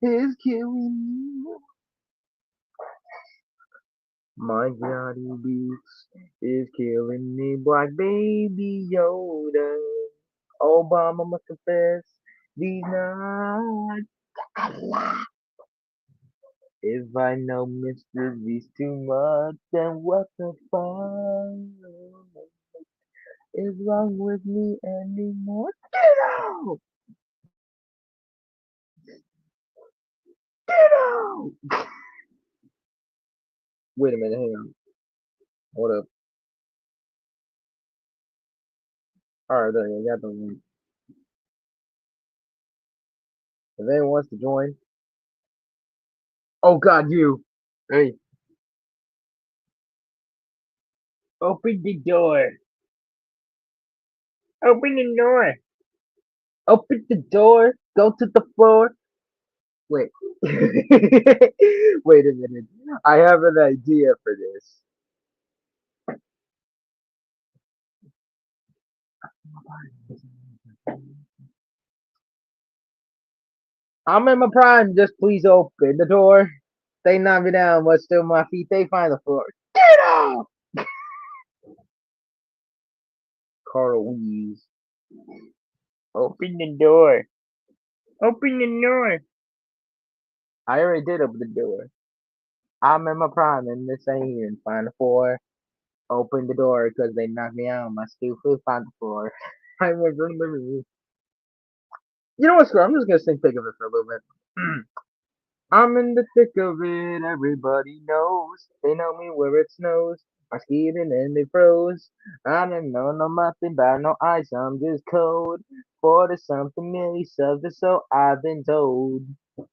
is killing me. My Johnny Beats is killing me. Black baby Yoda. Obama must confess these nights. If I know Mr. Beast too much, then what the fuck is wrong with me anymore? Get out! Get out! Wait a minute, hang on. Hold up. Alright, there you go. I got the link. If anyone wants to join. Oh god, you! Hey, open the door! Open the door! Open the door! Go to the floor! Wait. Wait a minute. I have an idea for this. I'm in my prime. Just please open the door. They knock me down, but still my feet, they find the floor. Get off! Carl Weeze. Open the door. Open the door. I already did open the door. I'm in my prime and this ain't even find the floor. Open the door because they knocked me out. My stupid find the floor. I was in the room. You know what, screw? I'm just gonna sing Think of It for a little bit. I'm in the thick of it, everybody knows. They know me where it snows. I'm skiing and they froze. I don't know nothing about no ice, I'm just cold. 40 something milli subject, so I've been told.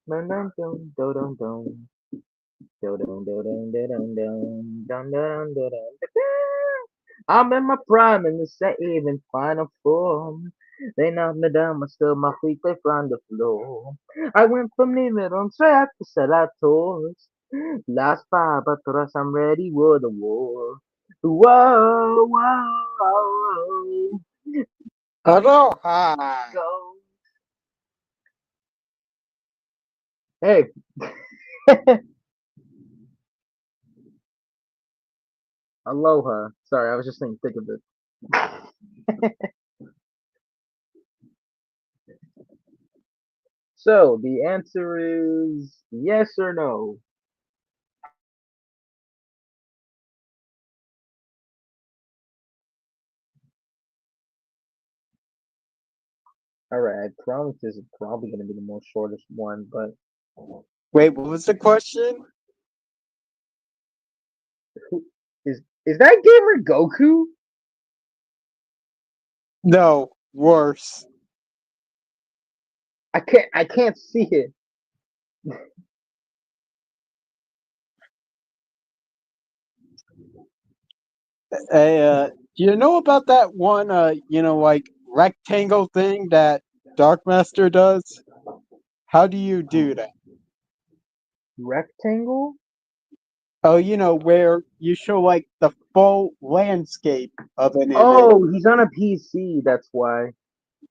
Dun dun dun dun dun dun. Dun dun dun dun dun dun dun dun dun dun. I'm in my prime in the save and final form. They knocked me down, but still my feet they find the floor. I went from kneeling on track to sell out tours. Last five, but the rest I'm ready for the war. Whoa, whoa, Aloha! go. Hey, aloha. Sorry, I was just saying, think of it. So the answer is yes or no. All right, I promise this is probably going to be the most shortest one, but Wait, what was the question? who is that gamer Goku? No, worse. I can't see it. Hey, do you know about that one, like rectangle thing that Darkmaster does? How do you do that? Rectangle? Oh, where you show like the full landscape of an image. Oh, he's on a PC. That's why.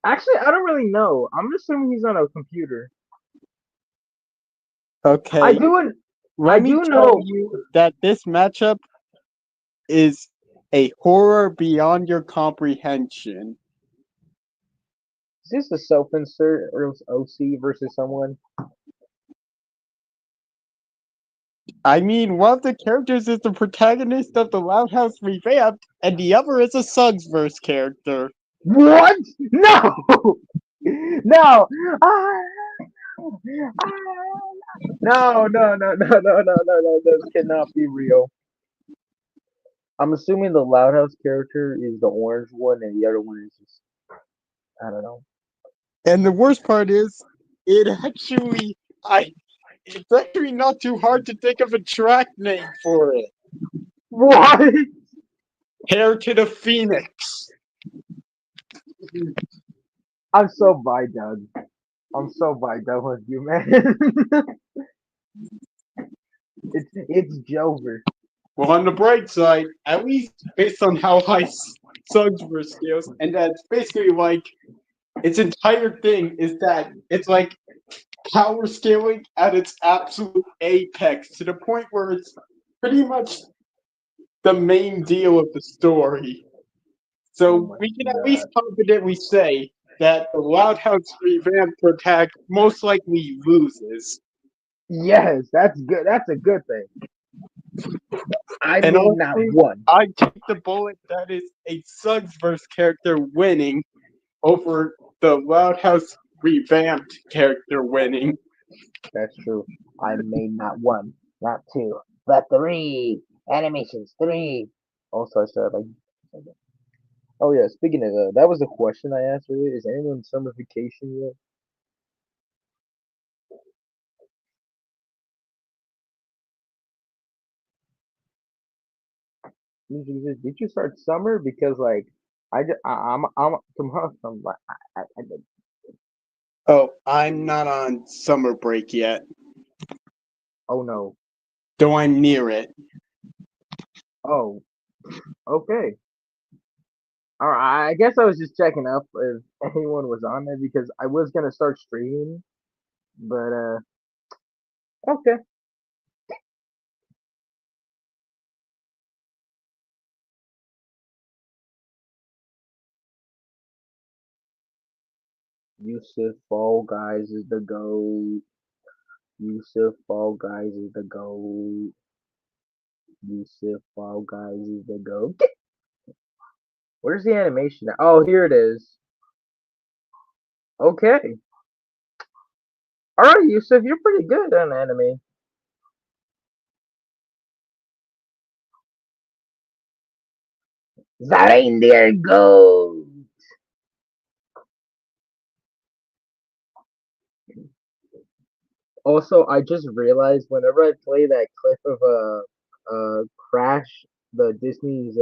Actually, I don't really know. I'm assuming he's on a computer. I Okay, do. I let me do tell know. you that this matchup is a horror beyond your comprehension. Is this a self-insert or else OC versus someone? I mean, one of the characters is the protagonist of the Loud House revamped, and the other is a Sugsverse character. What? No! No! Ah! Ah! No! No! No! No! No! No! No! No! This cannot be real. I'm assuming the Loud House character is the orange one, and the other one is just I don't know. And the worst part is, it actually, I, it's actually not too hard to think of a track name for it. What? Hair to the Phoenix. I'm so by done. I'm so by done with you, man. it's Jover. Well, on the bright side, at least based on how high Sugsverse scales, and that's basically like its entire thing is that it's like power scaling at its absolute apex to the point where it's pretty much the main deal of the story. Oh So my we can at least god. confidently say that the Loud House revamped attack most likely loses. Yes, that's good. That's a good thing. I And mean, not honestly, one. I take the bullet that is a Sugsverse character winning over the Loud House revamped character winning. That's true. I made not one, not two, but three animations. Three. Also, I started like. Oh yeah. Speaking of that was a question I asked earlier. Is anyone summer vacation yet? Did you start summer? Because like I'm tomorrow. I'm like Oh, I'm not on summer break yet, oh no. though I'm near it. Oh okay. All right. I guess I was just checking up if anyone was on there because I was gonna start streaming, but okay. Yusuf Fall Guys is the GOAT. Yusuf Fall Guys is the GOAT. Yusuf Fall Guys is the GOAT. Where's the animation? Oh, here it is. Okay. Alright, Yusuf, you're pretty good on anime. The reindeer goat. Also, I just realized whenever I play that clip of Crash, the Disney's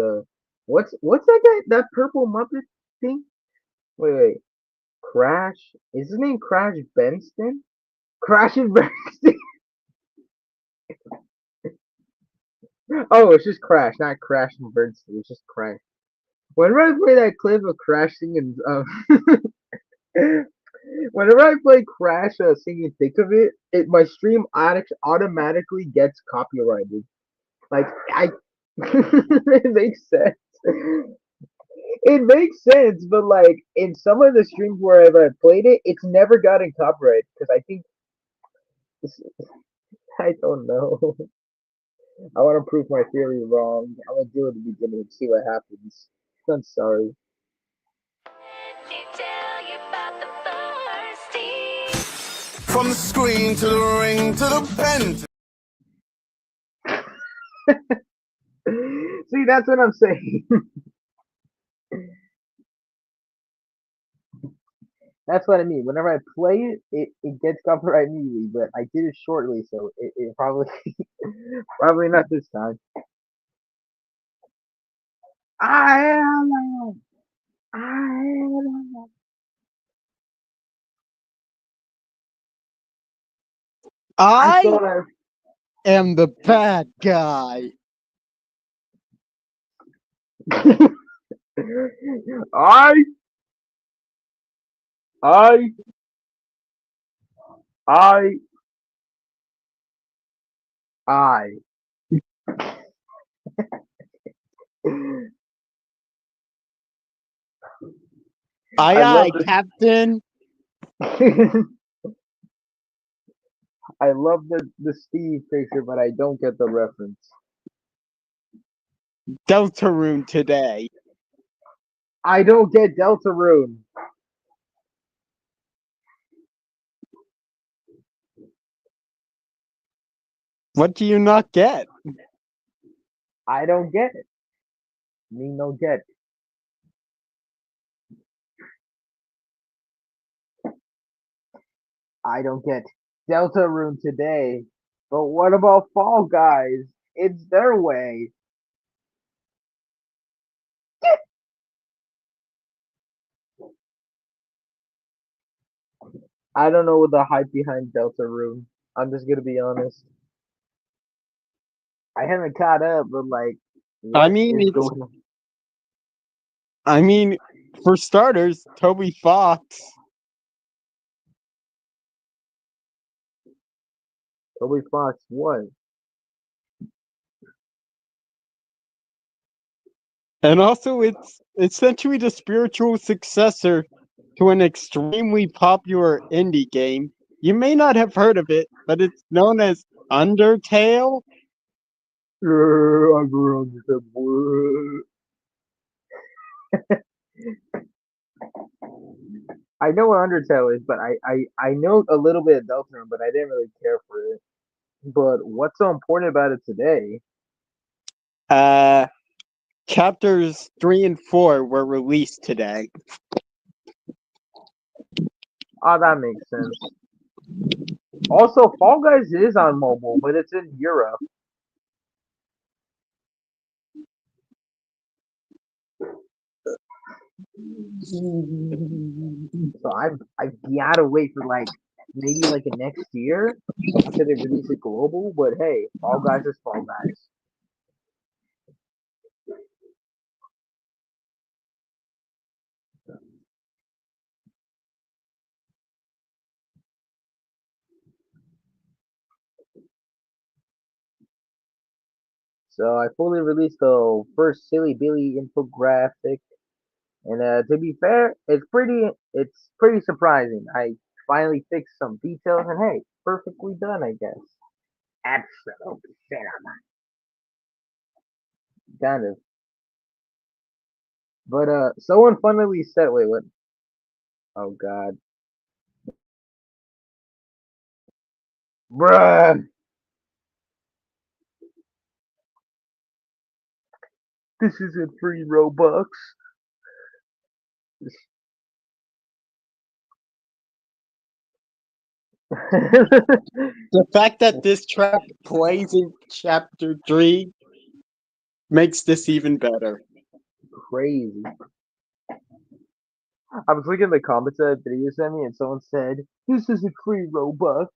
what's that guy, that purple Muppet thing? Wait, Crash? Is his name Crash Benston? Crash and Benston. Oh, it's just Crash, not Crash and Benston. It's just Crash. Whenever I play that clip of Crash singing, whenever I play Crash singing "Think of It," my stream automatically gets copyrighted. Like I, it makes sense. It makes sense, but like in some of the streams where I've played it, it's never gotten copyrighted because I think I don't know. I want to prove my theory wrong. I'm gonna do it at the beginning and see what happens. I'm sorry. From the screen to the ring to the pen. See, that's what I'm saying. That's what I mean. Whenever I play it, it gets copyright immediately, but I did it shortly, so it probably probably not this time. I am I am I I thought I am the bad guy. I I I I Aye, I love aye, Captain. the I love the Steve picture, but I don't get the reference. Deltarune today. I don't get Deltarune. What do you not get? I don't get it. Me no get. I don't get Deltarune today. But what about Fall Guys? It's their way. I don't know the hype behind Deltarune. I'm just gonna be honest. I haven't caught up, but like, I what mean, is it's. going on? I mean, for starters, Toby Fox. Toby Fox, what? And also, it's essentially the spiritual successor to an extremely popular indie game. You may not have heard of it, but it's known as Undertale. I grew up with the word. I know what Undertale is, but I know a little bit of Deltarune, but I didn't really care for it. But what's so important about it today? Uh, Chapters 3 and 4 were released today. Oh, that makes sense. Also, Fall Guys is on mobile, but it's in Europe. So I've gotta wait for like maybe like a next year until they release it global. But hey, Fall Guys is Fall Guys. So I fully released the first Silly Billy infographic, and to be fair, it's pretty surprising. I finally fixed some details, and hey, perfectly done, I guess. Absolutely cinema, kind of. But someone funnily said, wait, what? Oh God, bruh, this isn't free Robux. The fact that this track plays in Chapter 3 makes this even better. Crazy. I was looking at the comments of that video you sent me, and someone said, "This isn't free Robux."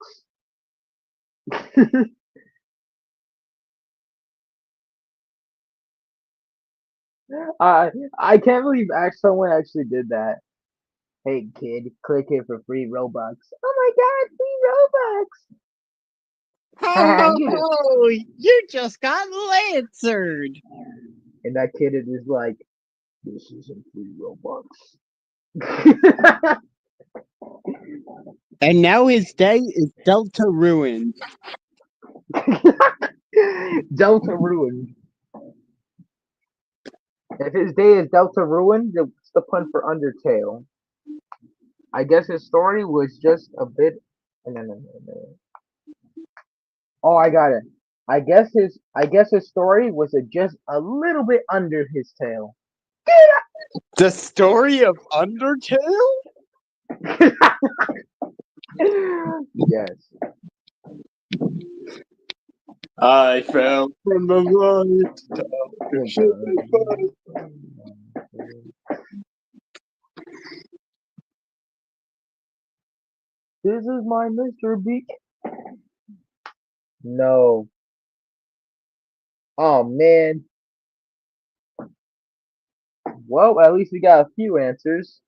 I can't believe someone actually did that. Hey kid, click here for free Robux. Oh my God, free Ho Robux! ho You just ho! You just got lancered! and that kid is like, this isn't free Robux. And now his day is Delta ruined. Delta ruined. If his day is Delta ruined, what's the pun for Undertale? I guess his story was just a bit. No. Oh, I got it. I guess his story was just a little bit under his tail. The story of Undertale? Yes. I fell from the light to ship my This is my Mr. Beak. No. Oh man. Well, at least we got a few answers.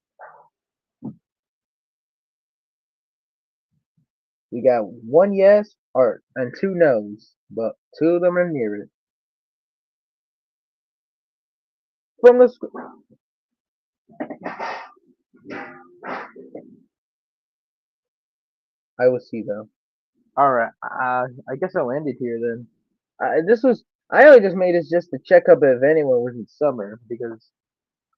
We got one yes and two no's, but two of them are near it. From the I will see though. All right. I guess I'll end it here then. This was I only just made this just to check up if anyone was in summer because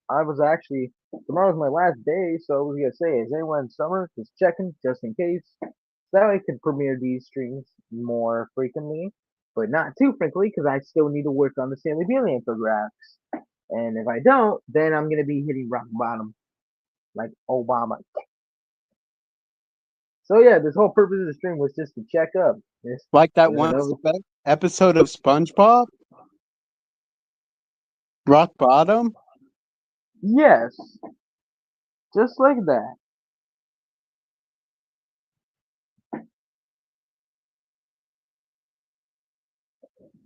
I was actually tomorrow's my last day, so I was gonna say, is anyone in summer? Just checking, just in case. So that way I could premiere these streams more frequently, but not too frequently because I still need to work on the Stanley Bailey infographics. And if I don't, then I'm gonna be hitting rock bottom like Obama. So yeah, this whole purpose of the stream was just to check up. Like that There's one another episode of SpongeBob? Rock Bottom? yes, just like that.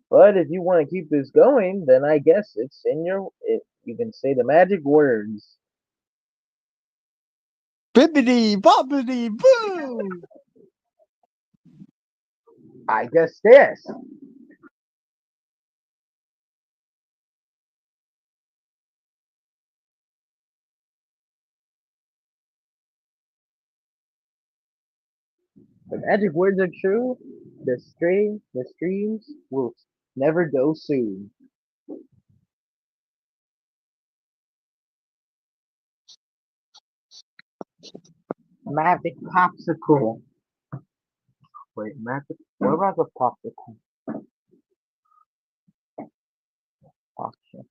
But if you want to keep this going, then I guess it's in you can say the magic words. Bibbidi bobbidi boo! I guess this. The magic words are true. The streams will never go soon. Magic popsicle. Wait, magic. What about the popsicle option?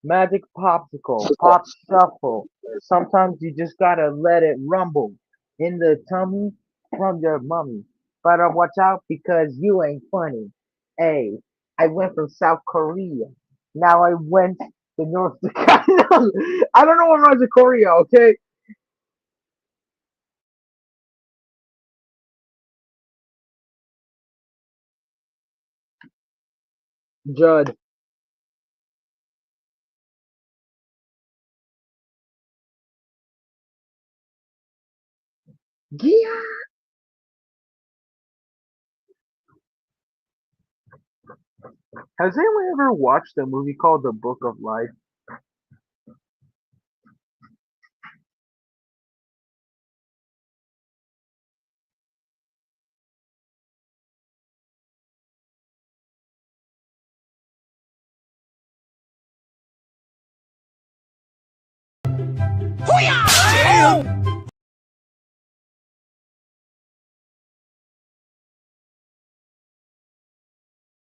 Magic popsicle, pop shuffle. Sometimes you just gotta let it rumble in the tummy from your mummy. Better watch out because you ain't funny. Hey, I went from South Korea. Now I went to North Dakota. I don't know what runs to Korea, okay? Judd. Yeah. Has anyone ever watched a movie called The Book of Life?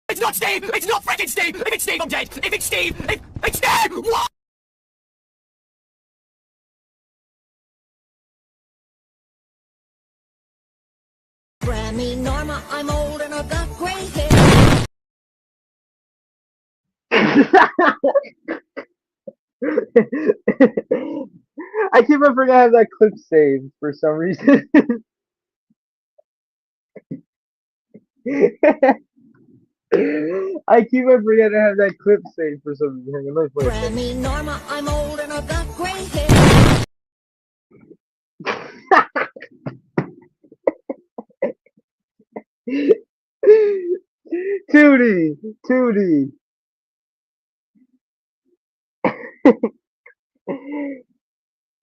It's not Steve! It's not freaking Steve! If it's Steve, I'm dead! If it's Steve, if it's Steve! What? Grammy Norma, I'm old and I've got gray hair. I keep on forgetting I have that clip saved for some reason. I keep on forgetting I have that clip saved for some reason. Hang on, let me play it. Grammy Norma, I'm old and I've got gray hair. Tootie, Tootie.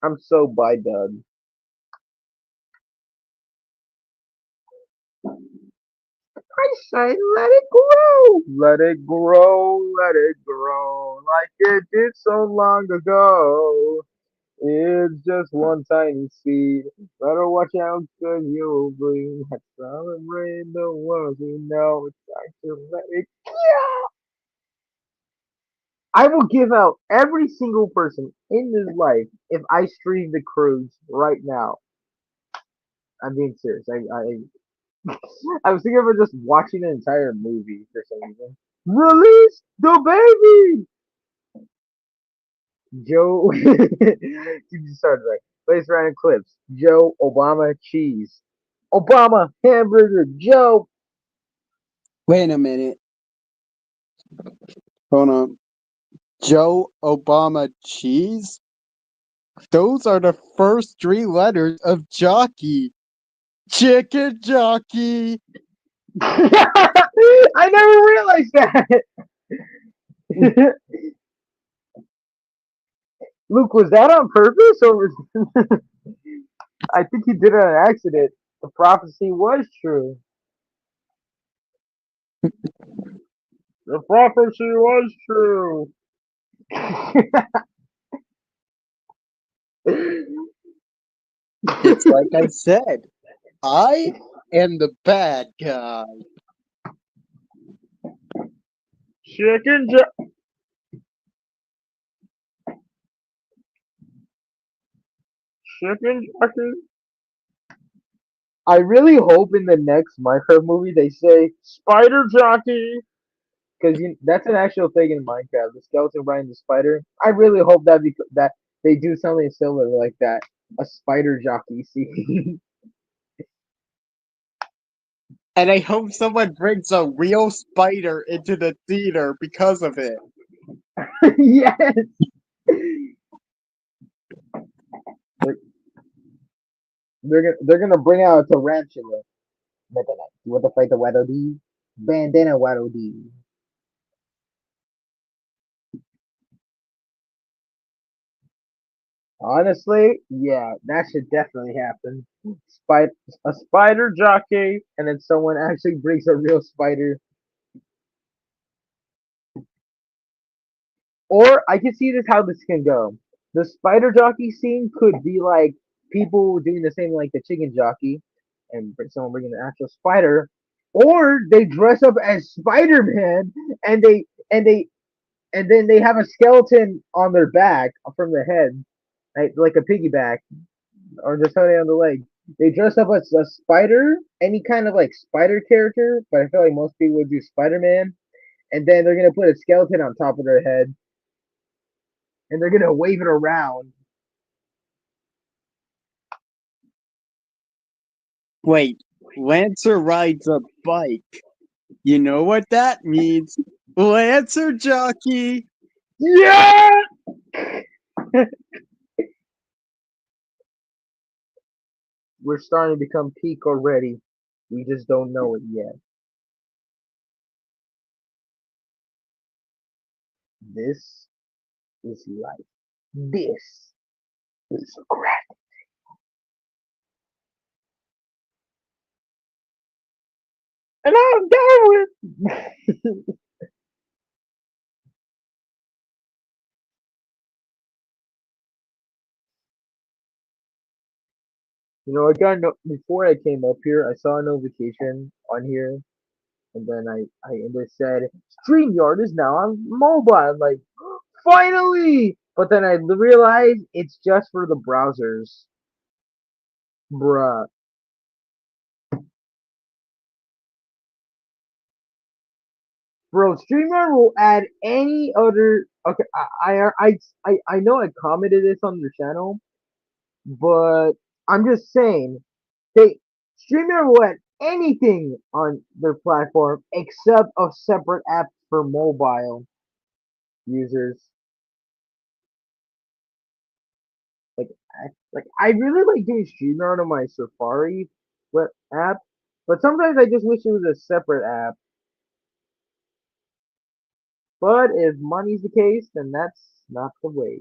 I'm so by done. I say let it grow. Let it grow, let it grow. Like it did so long ago. It's just one tiny seed. Better watch out cause you'll bleed. I celebrate the ones we know. It's time to let it go. I will give out every single person in this life if I stream the cruise right now. I'm being serious. I was thinking of just watching an entire movie for some reason. Release the baby! Joe. You started right. Place random clips. Joe Obama cheese. Obama hamburger. Joe. Wait a minute. Hold on. Joe Obama cheese? Those are the first three letters of jockey. Chicken jockey. I never realized that. Luke, was that on purpose or was I think he did it on accident. The prophecy was true. The prophecy was true. It's like I said. I am the bad guy. Chicken chicken jockey. I really hope in the next Minecraft movie they say spider jockey because that's an actual thing in Minecraft. The skeleton riding the spider. I really hope that they do something similar like that. A spider jockey scene. And I hope someone brings a real spider into the theater because of it. Yes. They're gonna bring out a tarantula. Meta Knight. You want to fight the Waddle Dee? Bandana Waddle Dee. Honestly, yeah, that should definitely happen. Spider, a spider jockey, and then someone actually brings a real spider. Or I can see this how this can go. The spider jockey scene could be like people doing the same like the chicken jockey, and someone bringing the actual spider, or they dress up as Spider Man and then they have a skeleton on their back from the head, like a piggyback, or just holding on the leg. They dress up as a spider, any kind of like spider character, but I feel like most people would do Spider Man, and then they're gonna put a skeleton on top of their head, and they're gonna wave it around. Wait, Lancer rides a bike. You know what that means? Lancer jockey! Yeah! We're starting to become peak already. We just don't know it yet. This is life. This is crap. And I'm Darwin! I got before I came up here, I saw a notification on here, and then and it said StreamYard is now on mobile. I'm like, finally! But then I realized it's just for the browsers, bruh. Bro, StreamYard will add any other. Okay, I know I commented this on the channel, but I'm just saying they StreamYard will add anything on their platform except a separate app for mobile users. Like, I really like doing StreamYard on my Safari app, but sometimes I just wish it was a separate app. But if money's the case, then that's not the way.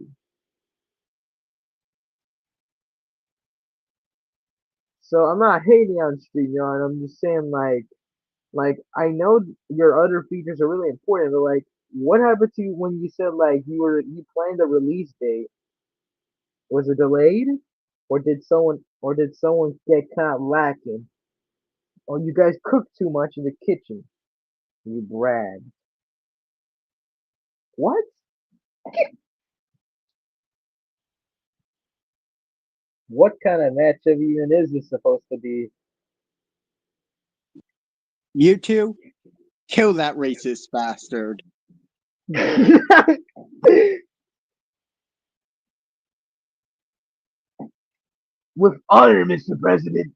So I'm not hating on StreamYard. I'm just saying like I know your other features are really important, but like what happened to you when you said like you planned the release date? Was it delayed? Or did someone get caught lacking? Or you guys cooked too much in the kitchen? You brag. What? What kind of matchup even is this supposed to be? You two, kill that racist bastard. With honor, Mr. President.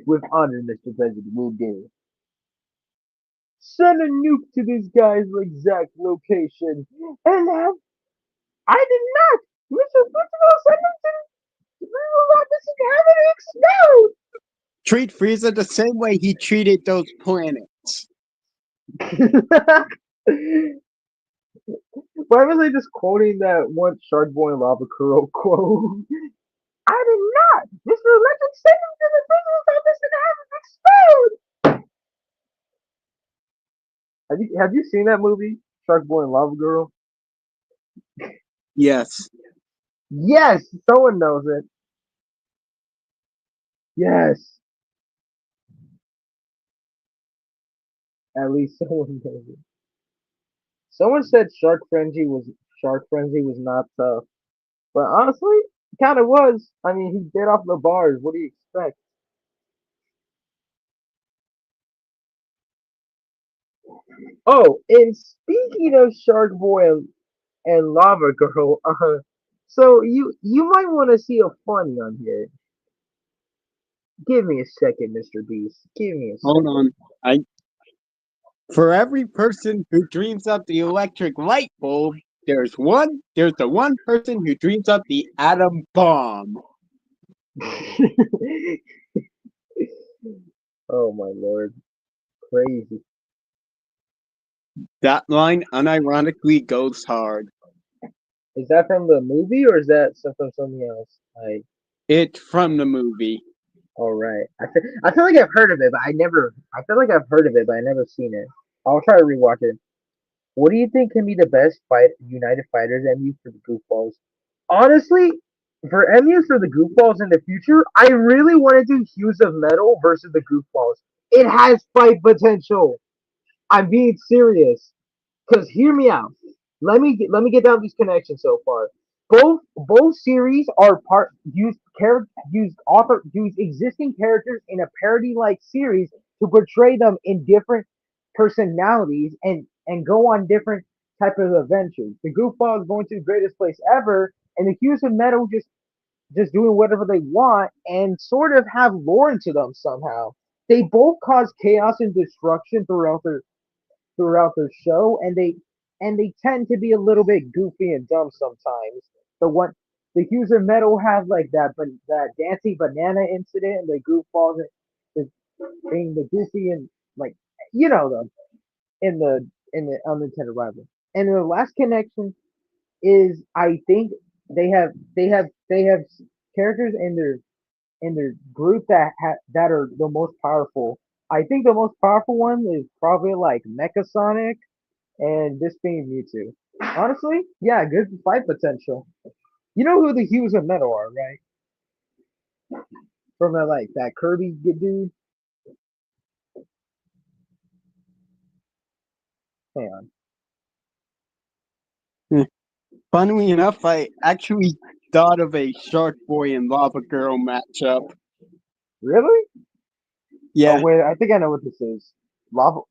With honor, Mr. President, will do. Send a nuke to this guy's exact location. And have I did not! Mr. Principal, send him to the Real Office and have it explode! Treat Frieza the same way he treated those planets. Why was I just quoting that one Shark Boy and Lava Kuro quote? I did not! Mr. Legend, send him to the Principal's office and have it explode! Have you seen that movie, Shark Boy and Lava Girl? Yes. Yes, someone knows it. Yes, at least someone knows it. Someone said Shark Frenzy was not tough, but honestly, it kind of was. I mean, he did off the bars. What do you expect? Oh, and speaking of Shark Boy and Lava Girl, so you might want to see a funny on here. Give me a second, Mr. Beast. Give me a Hold second. on. For every person who dreams up the electric light bulb, there's the one person who dreams up the atom bomb. Oh my lord, crazy. That line unironically goes hard. Is that from the movie or is that from something else? Like, It's from the movie. all right. I feel like I've heard of it, but I never. I feel like I've heard of it, but I never seen it. I'll try to rewatch it. What do you think can be the best fight United Fighters MU for the Goofballs? Honestly, for MUs for the Goofballs in the future, I really want to do Hues of Metal versus the Goofballs. It has fight potential. I'm being serious. Cause hear me out. Let me get down these connections so far. Both series are part use existing characters in a parody like series to portray them in different personalities and go on different type of adventures. The Goofball is going to the greatest place ever, and the Hughes of Metal just doing whatever they want and sort of have lore into them somehow. They both cause chaos and destruction throughout their show, and they tend to be a little bit goofy and dumb sometimes. The Hughes and Metal have like that dancing banana incident and the goofballs and being the goofy and like you know them in the unintended rival. And the last connection is I think they have characters in their group that are the most powerful. I think the most powerful one is probably like Mecha Sonic and this being Mewtwo. Honestly, yeah, good fight potential. You know who the Hues of Metal are, right? From that Kirby dude. Hang on. Funnily enough, I actually thought of a Shark Boy and Lava Girl matchup. Really? Yeah, Oh wait, I think I know what this is. Lava.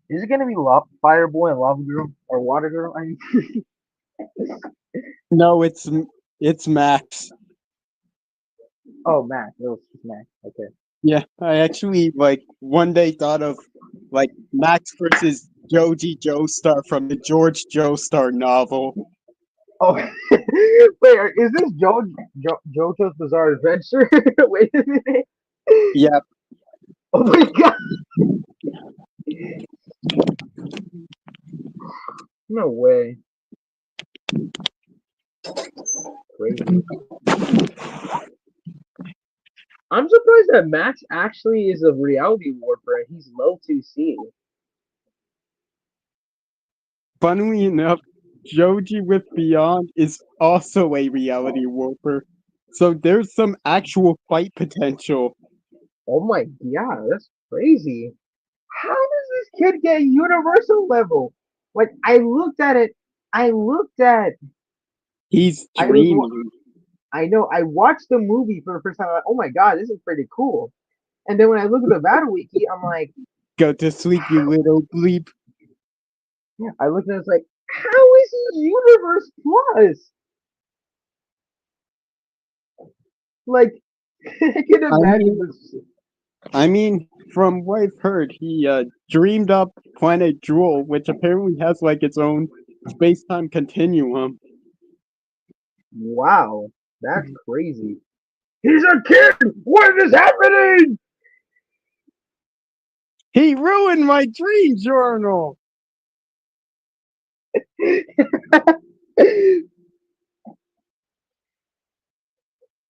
Is it gonna be Fire Boy and Lava Girl or Water Girl? I mean, no, it's Max. oh Max, it was just Max. Okay. Yeah, I actually one day thought of Max versus Joji Joestar from the George Joestar novel. Oh, wait, is this JoJo's Bizarre Adventure? Wait a minute. Yeah, Oh my god. No way. Crazy. I'm surprised that Max actually is a reality warper and he's low 2C. funnily enough, Joji with Beyond is also a reality warper. So there's some actual fight potential. Oh my god, that's crazy. How does this kid get universal level? Like I looked at He's I was wa- dreaming. I know I watched the movie for the first time. Like, oh my god, this is pretty cool. And then when I look at the battle wiki, I'm like, Go to sleep, you little bleep. I looked at it, it's like, how is he Universe Plus? Like, I can I imagine mean, this. from what I've heard, he dreamed up Planet Drool, which apparently has its own space-time continuum. Wow, that's crazy. He's a kid. What is happening? He ruined my dream journal.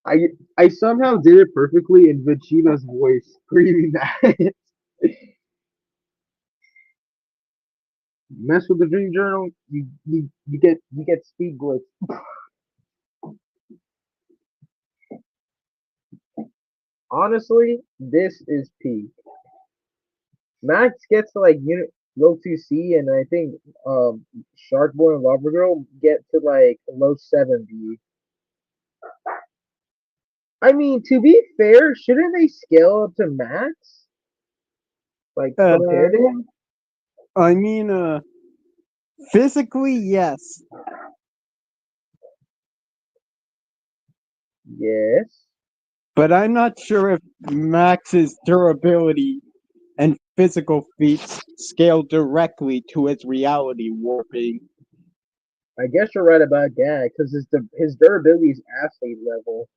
I somehow did it perfectly in Vegeta's voice, screaming that. Mess with the dream journal, you get speed glitch. Honestly, this is peak. Max gets to low 2C, and I think Shark Boy and Lava Girl get to low 7B. I mean, to be fair, shouldn't they scale up to Max? Like Uh, compared to him? I mean, physically, yes. Yes. But I'm not sure if Max's durability and physical feats scale directly to his reality warping. I guess you're right about that because his durability is athlete level.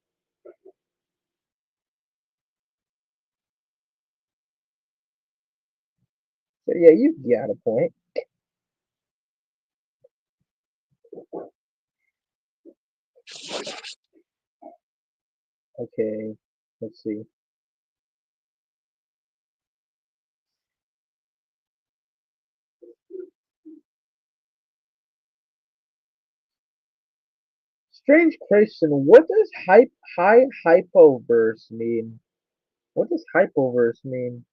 So yeah, you got a point. Okay, let's see. Strange question. What does high hypoverse mean? What does hypoverse mean?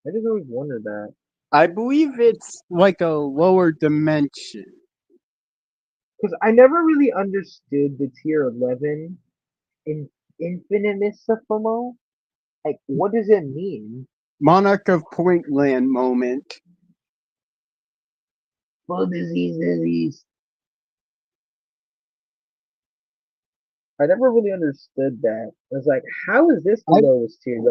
I just always wondered that. I believe it's like a lower dimension. Because I never really understood the tier 11 in Infinitesimal. Like, what does it mean? Monarch of Pointland moment. Full disease. I never really understood that. I was like, how is this the I lowest tier?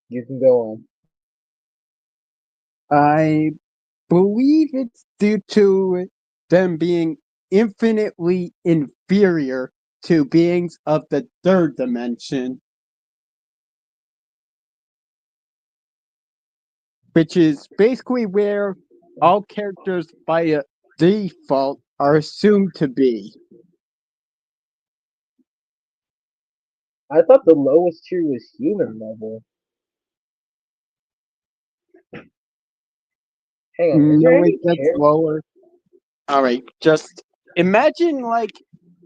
You can go on. I believe it's due to them being infinitely inferior to beings of the third dimension, which is basically where all characters by default are assumed to be. I thought the lowest tier was human level. Hang on, is there No, it any gets character? lower. All right, just imagine like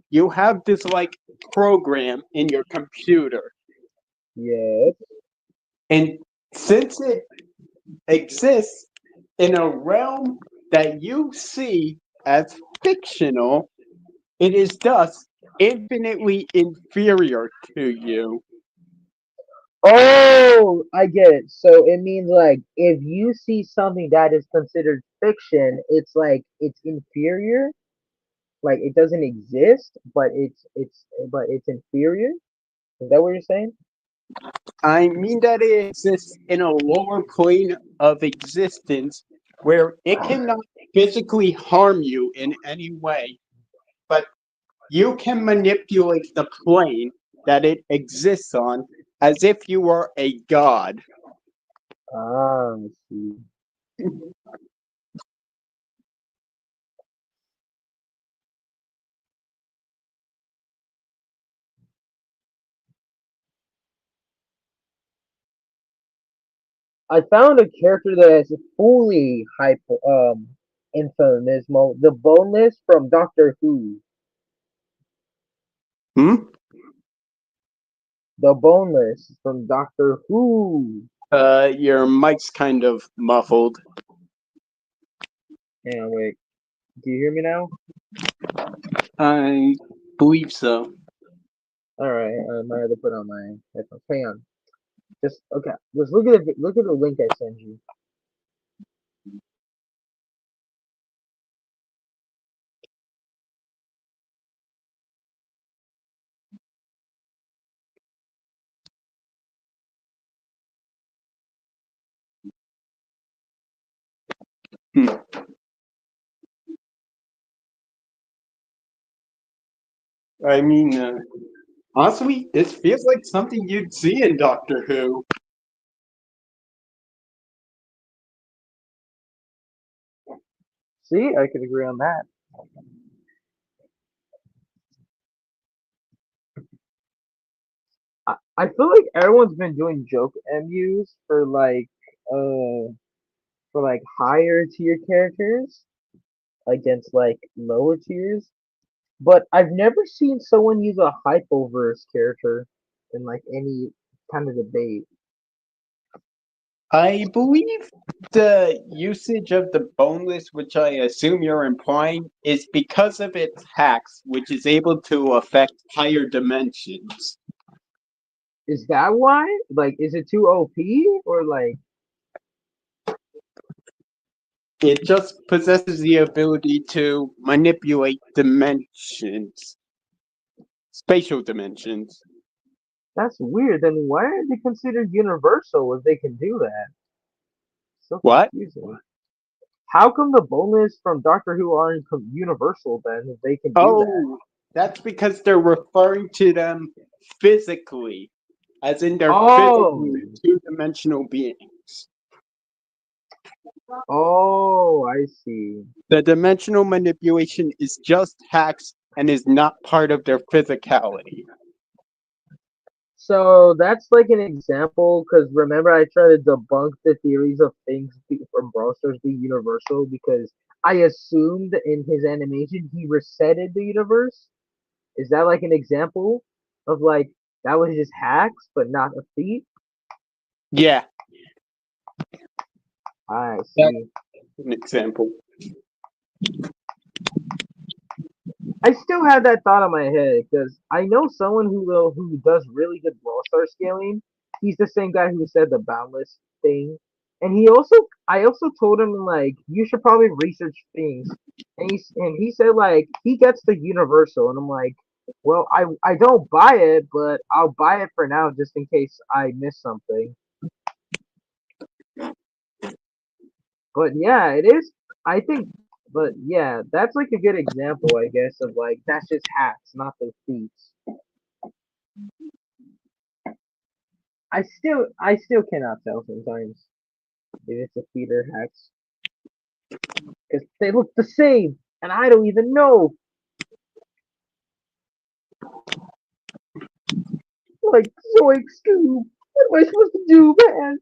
you have this like program in your computer, Yes. and since it exists in a realm that you see as fictional, it is thus infinitely inferior to you. Oh, I get it. So it means like if you see something that is considered fiction, it's like it's inferior. Like it doesn't exist, but it's inferior. Is that what you're saying? I mean that it exists in a lower plane of existence where it cannot physically harm you in any way, but you can manipulate the plane that it exists on as if you were a god. Ah, I see. I found a character that is fully infinitesimal. The Boneless from Doctor Who. Hmm? The Boneless from Doctor Who. Your mic's kind of muffled. Hang on, wait. Do you hear me now? I believe so. All right. I might have to put on my headphones. Hang on. Just okay. Let's look at the link I sent you. Hmm. I mean, honestly, this feels like something you'd see in Doctor Who. See, I could agree on that. I feel like everyone's been doing joke MUs for like higher tier characters against like lower tiers. But I've never seen someone use a hypoverse character in like any kind of debate. I believe the usage of the boneless, which I assume you're implying, is because of its hacks, which is able to affect higher dimensions. Is that why? Like, is it too OP or like? It just possesses the ability to manipulate dimensions. spatial dimensions. That's weird. Then why are they considered universal if they can do that? So What? confusing. How come the boneless from Doctor Who aren't universal then if they can do that? Oh, that's because they're referring to them physically, as in they're Oh, physically two-dimensional beings. oh, I see. The dimensional manipulation is just hacks and is not part of their physicality. So that's like an example, because remember I tried to debunk the theories of things from Brawl Stars being universal because I assumed in his animation he resetted the universe. Is that like an example of like that was just hacks but not a feat? Yeah, I that's see. an example. I still have that thought in my head because I know someone who does really good Brawl Star scaling. He's the same guy who said the boundless thing, and I also told him like you should probably research things, and he said like he gets the universal, and I'm like, well I don't buy it, but I'll buy it for now just in case I miss something. But yeah, it is. I think, but yeah, that's like a good example, I guess, of like that's just hacks, not the feats. I still cannot tell sometimes if it's a feat or hacks because they look the same, and I don't even know. Like Zoink Scoob, what am I supposed to do, man?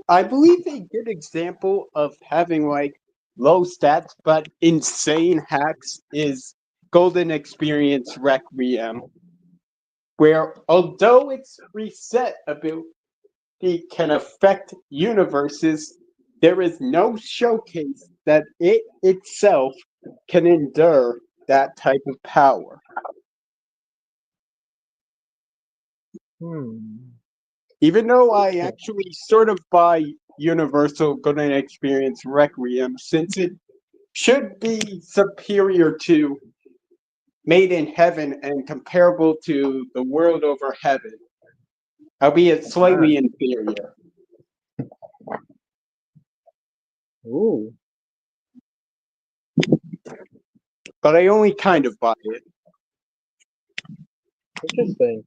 I believe a good example of having like low stats but insane hacks is Golden Experience Requiem, where although its reset ability can affect universes, there is no showcase that it itself can endure that type of power. Hmm. Even though I actually sort of buy Universal Golden Experience Requiem, since it should be superior to Made in Heaven and comparable to the World Over Heaven, albeit Ah. slightly inferior. Ooh. But I only kind of buy it. Interesting.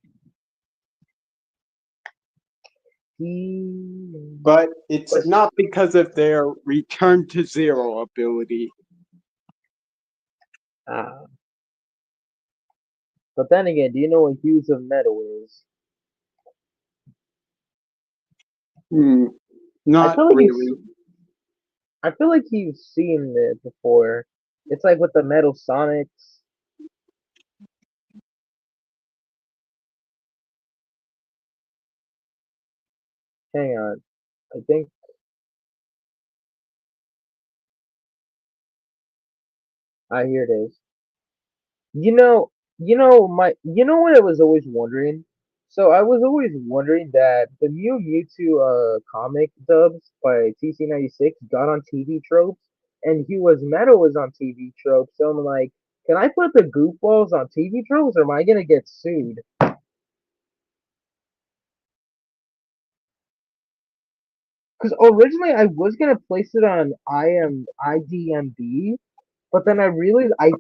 But it's not because of their return to zero ability. Ah. But then again, do you know what Hues of Metal is? Hmm, I not feel like really. I feel like you've seen it before. It's like with the Metal Sonics. Hang on. I think I hear it is. You know what I was always wondering? So I was always wondering that the new Mewtwo comic dubs by TC96 got on TV tropes and Hugh was Metal was on TV tropes. So I'm like, can I put the goofballs on TV tropes or am I gonna get sued? Because originally I was gonna place it on IDMB, but then I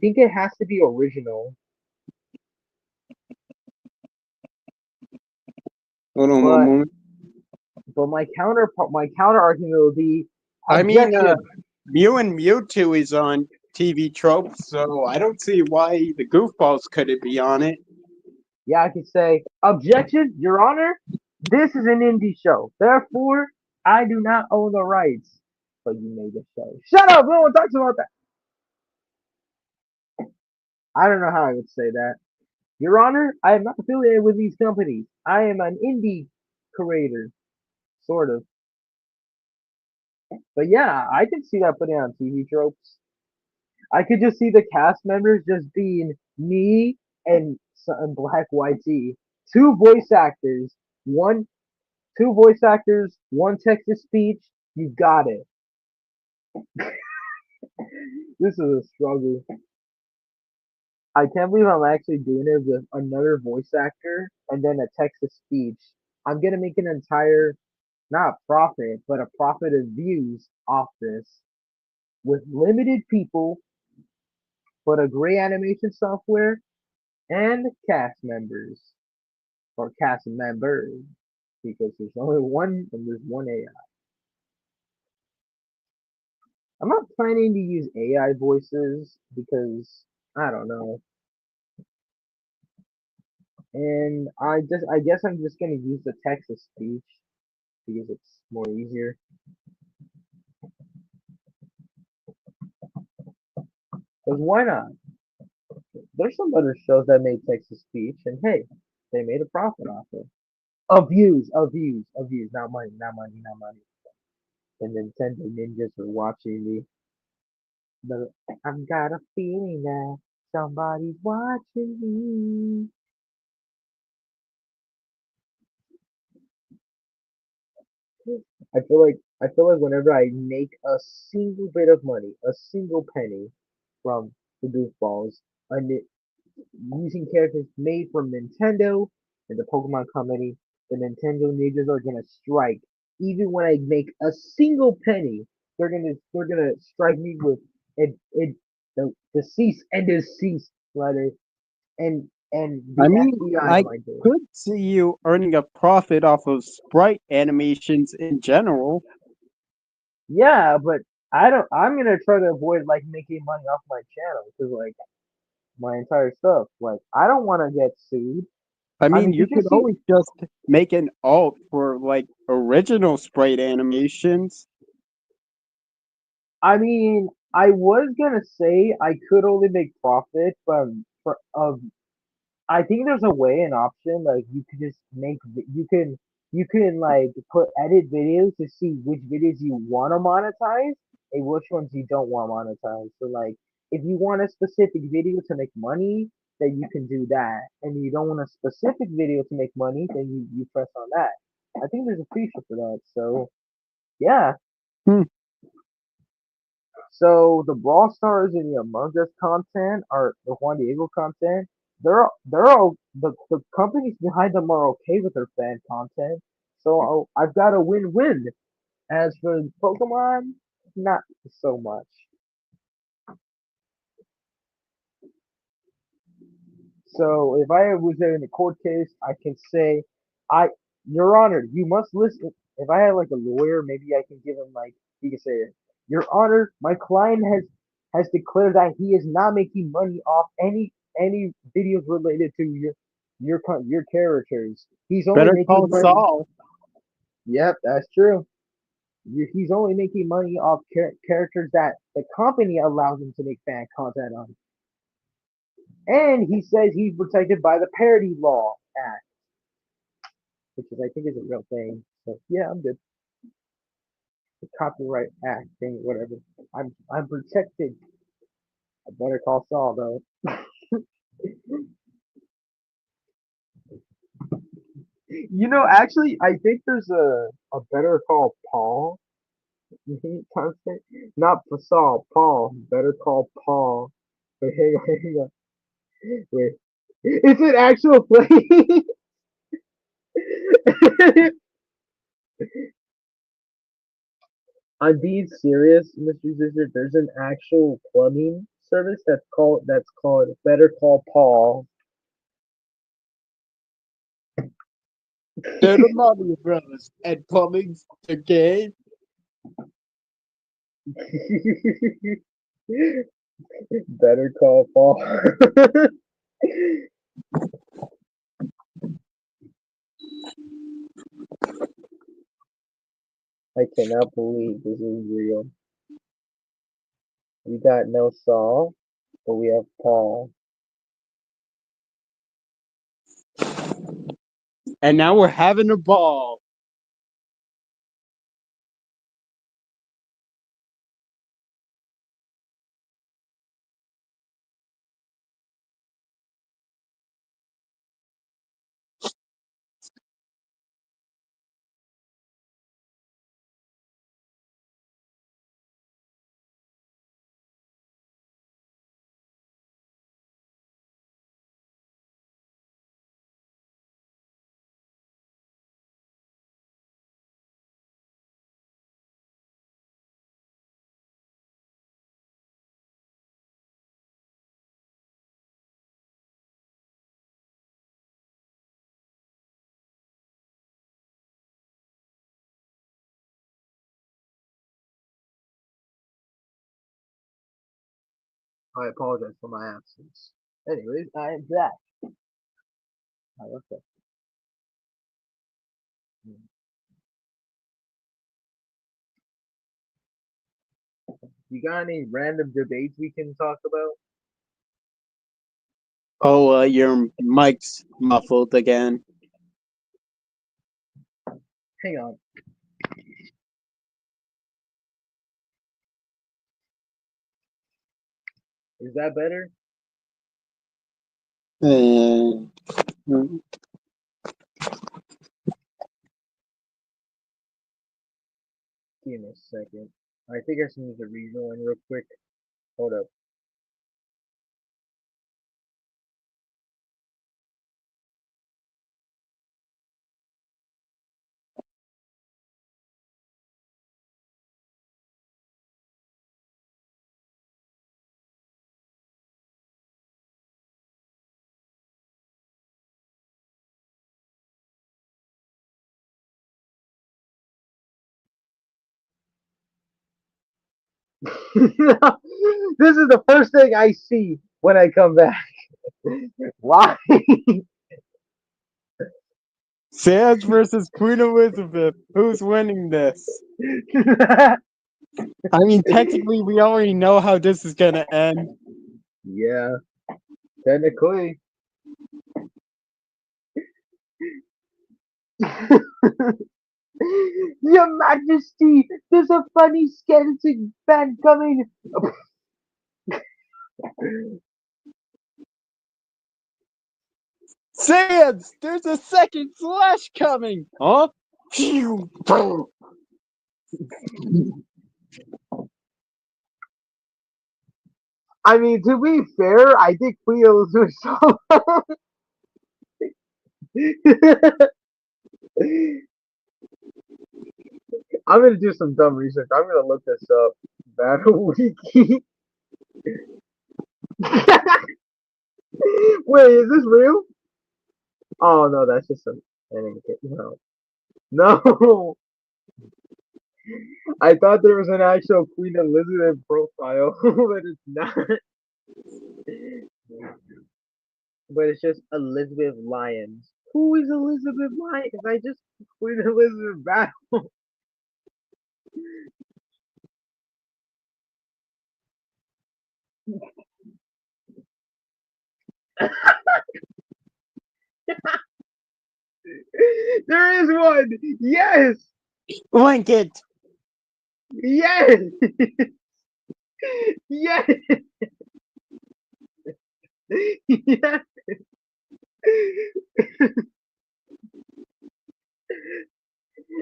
think it has to be original. Hold on one But moment. my counter argument would be I mean, objection. Mew and Mewtwo is on TV tropes, so I don't see why the goofballs couldn't be on it. Yeah, I could say objection, Your Honor. This is an indie show, therefore I do not own the rights. But you made the show. Shut up! No one talks about that. I don't know how I would say that. Your Honor, I am not affiliated with these companies. I am an indie creator, sort of. But yeah, I could see that putting on TV tropes. I could just see the cast members just being me and Black YT, two voice actors, one two voice actors, one text to speech. You got it. This is a struggle. I can't believe I'm actually doing it with another voice actor and then a text to speech. I'm gonna make an entire not profit, but a profit of views off this with limited people, but a great animation software and cast members or cast members because there's only one and there's one AI. I'm not planning to use AI voices because I don't know. And I guess I'm just gonna use the text to speech because it's more easier. Cause why not? There's some other shows that made text to speech, and hey, they made a profit off it. Of views, of views, of views, not money, not money, not money. The Nintendo ninjas are watching me. But I've got a feeling that somebody's watching me. I feel like whenever I make a single bit of money, a single penny from the Goofballs, and using characters made from Nintendo and the Pokemon Company, the Nintendo ninjas are gonna strike. Even when I make a single penny, they're gonna strike me with the cease and desist letter and I the mean, FBI I on my door. could see you earning a profit off of sprite animations in general. Yeah, but I don't. I'm gonna try to avoid like making money off my channel because like my entire stuff. Like I don't want to get sued. I I mean, mean, you did you could see? always just make an alt for like original sprite animations. I mean, I was gonna say I could only make profit from for I think there's a way, an option, like you could just you can like put edit videos to see which videos you want to monetize and which ones you don't want to monetize. So like if you want a specific video to make money, then you can do that. And you don't want a specific video to make money, then you press on that. I think there's a feature for that. So yeah. Hmm. So the Brawl Stars and the Among Us content or the Juan Diego content, they're all the companies behind them are okay with their fan content. So I've got a win-win. As for Pokemon, not so much. So if I was in a court case, I can say, I, Your Honor, you must listen. If I had like a lawyer, maybe I can give him like he can say, Your Honor, my client has declared that he is not making money off any videos related to your characters. He's only Better making call money. Saul. Yep, that's true. He's only making money off characters that the company allows him to make fan content on. And he says he's protected by the Parody Law Act, which is I think is a real thing. So yeah, I'm good. The Copyright Act thing, whatever. I'm protected. I better call Saul though. Actually, I think there's a Better Call Paul content. Not for Saul, Paul. Better Call Paul. Wait, hang on. Wait. Is it actual play? I'm being serious, Mr. Zizzer. There's an actual plumbing service that's called Better Call Paul. They're the Mario Brothers and plumbing's the game. Better Call Paul. I cannot believe this is real. We got no Saul, but we have Paul. And now we're having a ball. I apologize for my absence. Anyways, I am back. Okay. You got any random debates we can talk about? Oh, your mic's muffled again. Hang on. Is that better? Uh, Give me a second. I think I just need to rejoin real quick. Hold up. This is the first thing I see when I come back. Why? Sands versus Queen Elizabeth. Who's winning this? I mean, technically, we already know how this is gonna end. Yeah, technically. Your Majesty, there's a funny skeleton man coming. Sands, there's a second slash coming. Huh? I mean, to be fair, I think Queen Elizabeth saw. I'm gonna do some dumb research. I'm gonna look this up. Battle Wiki. Wait, is this real? Oh no, that's just an anime. No, no. I thought there was an actual Queen Elizabeth profile, but it's not. But it's just Elizabeth Lyons. Who is Elizabeth Lyons? I just Queen Elizabeth battle. There is one. Yes, Link it. yes, yes, yes.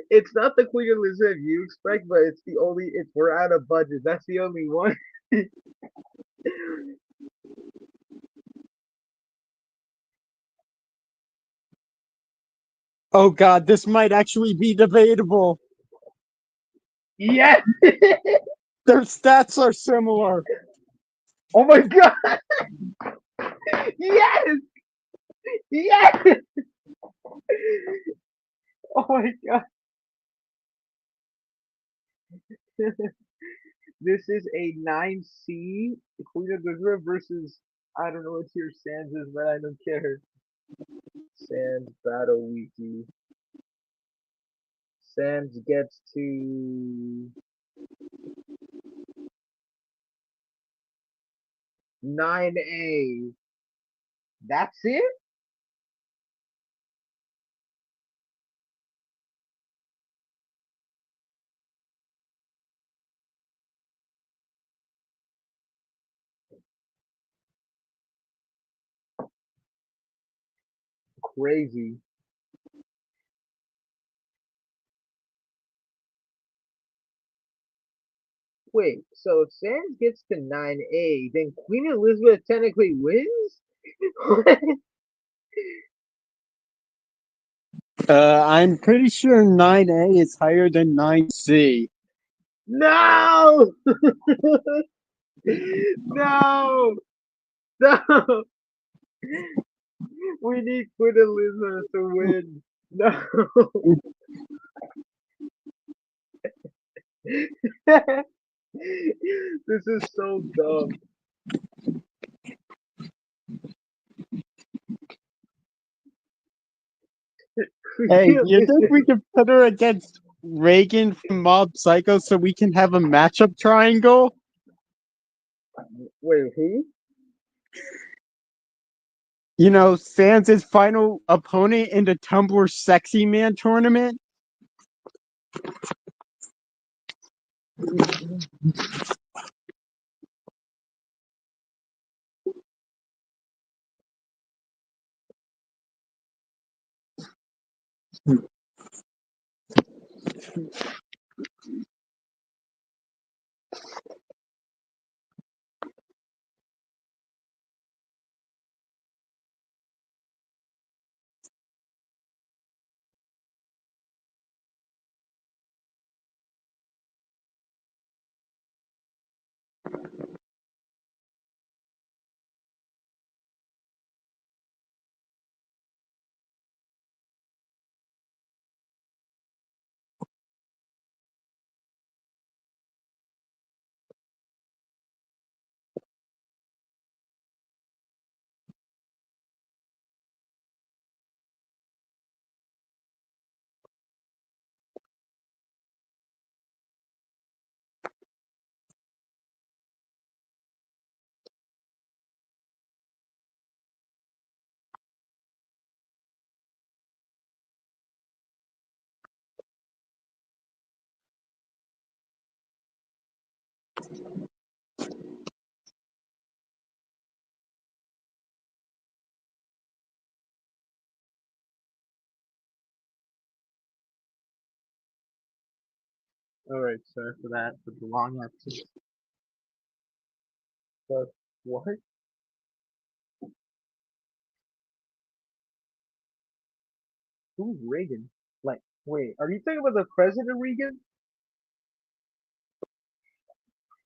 It's not the Queen Elizabeth you expect, but it's the only. It's we're out of budget. That's the only one. Oh god, this might actually be debatable. Yes. Their stats are similar. Oh my god. Yes. Yes. Oh my god. This is a 9C Queen Elizabeth versus I don't know what tier Sans is, but I don't care. Sans Battle Wiki. Sans gets to 9A. That's it? Crazy. Wait, so if Sans gets to 9A, then Queen Elizabeth technically wins? I'm pretty sure 9A is higher than 9C. No! No! No! We need Queen Elizabeth to win. No! This is so dumb. Hey, you think we could put her against Reagan from Mob Psycho so we can have a matchup triangle? Wait, who? You know, Sans' final opponent in the Tumblr Sexy Man tournament? Alright, sorry for that, for the long absence. But what? Who's Reagan? Like, wait, are you thinking about the President Reagan?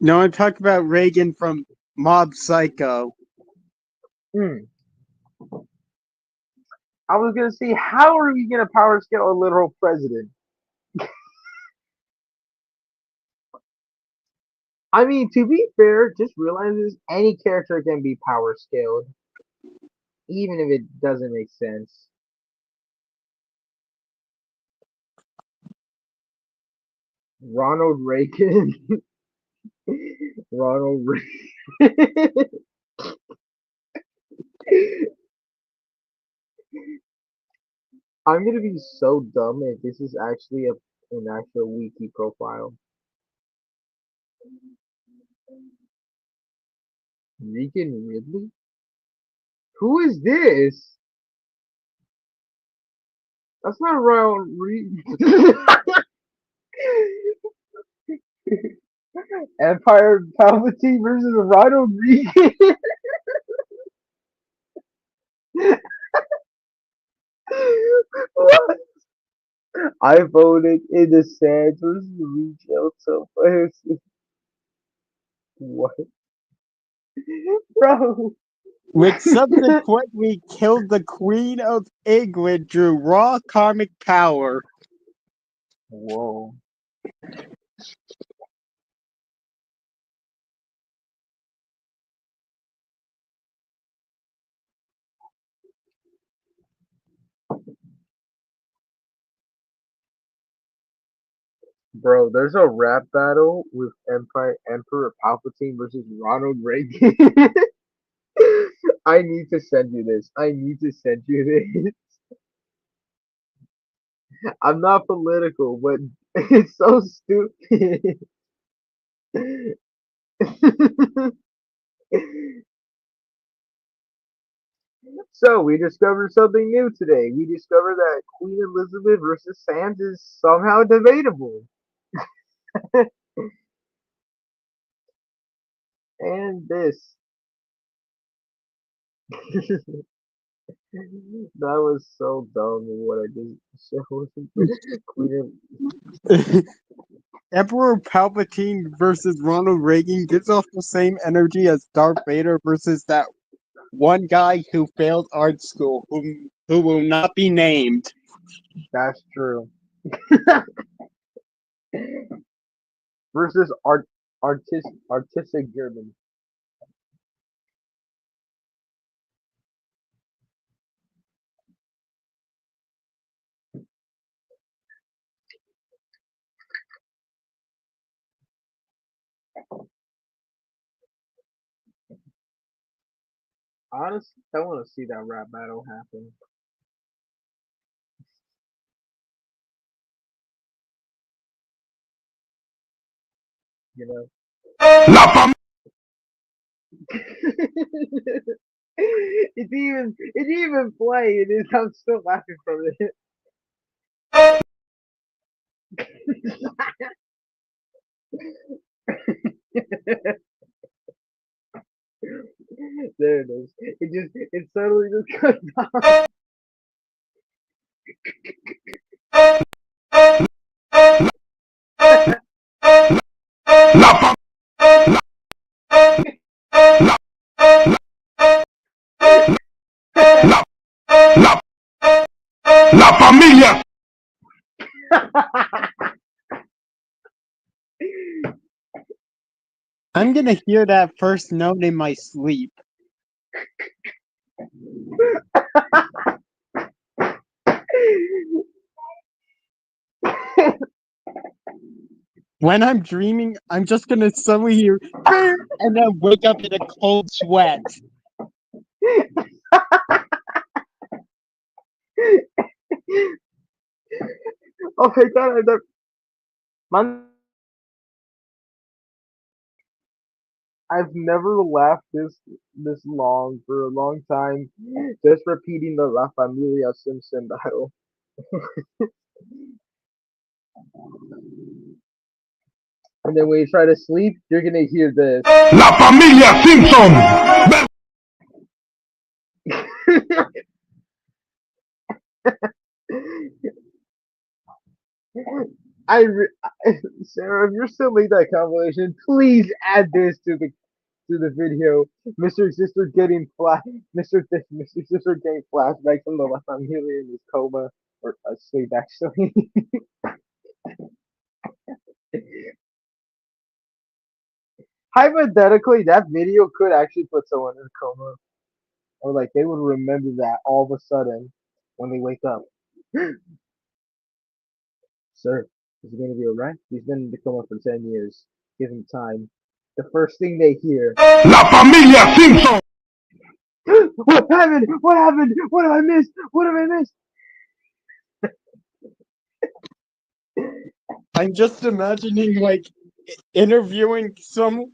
No, I'm talking about Reagan from Mob Psycho. Hmm. I was gonna say, how are we gonna power scale a literal president? I mean, to be fair, just realize this: any character can be power scaled, even if it doesn't make sense. Ronald Reagan. Ronald Reagan. I'm gonna be so dumb if this is actually an actual wiki profile. Regan Ridley? Who is this? That's not Ronald Reagan. Empire Palpatine versus Ronald Reagan. What? I voted in the Sands versus Retail versus what? Bro. Which subsequently killed the Queen of England through raw karmic power. Whoa. Bro, there's a rap battle with Emperor Palpatine versus Ronald Reagan. I need to send you this. I need to send you this. I'm not political, but it's so stupid. So we discovered something new today. We discovered that Queen Elizabeth versus Sands is somehow debatable. And this. That was so dumb what I just showed. Queen Emperor Palpatine versus Ronald Reagan gives off the same energy as Darth Vader versus that one guy who failed art school, who will not be named. That's true. Versus artistic German. Honestly, I want to see that rap battle happen. You know. it even play. It is. I'm still laughing from it. There it is. It suddenly just comes out. La familia. I'm gonna hear that first note in my sleep. When I'm dreaming, I'm just gonna suddenly hear "Brr," and then wake up in a cold sweat. Oh my god! I've never laughed this long for a long time. Just repeating the La Familia Simpson battle. And then when you try to sleep, you're gonna hear this. La familia Simpson. Sarah, if you're still making that compilation, please add this to the video. Mr. Sister getting Mr. Sister getting flashbacks from the La Familia in his coma or asleep actually. Hypothetically, that video could actually put someone in a coma, or like they would remember that all of a sudden when they wake up. Sir, is he going to be alright? He's been in the coma for 10 years. Give him time. The first thing they hear, La familia Simpson. what happened? What happened? What have I missed? What have I missed? I'm just imagining like interviewing someone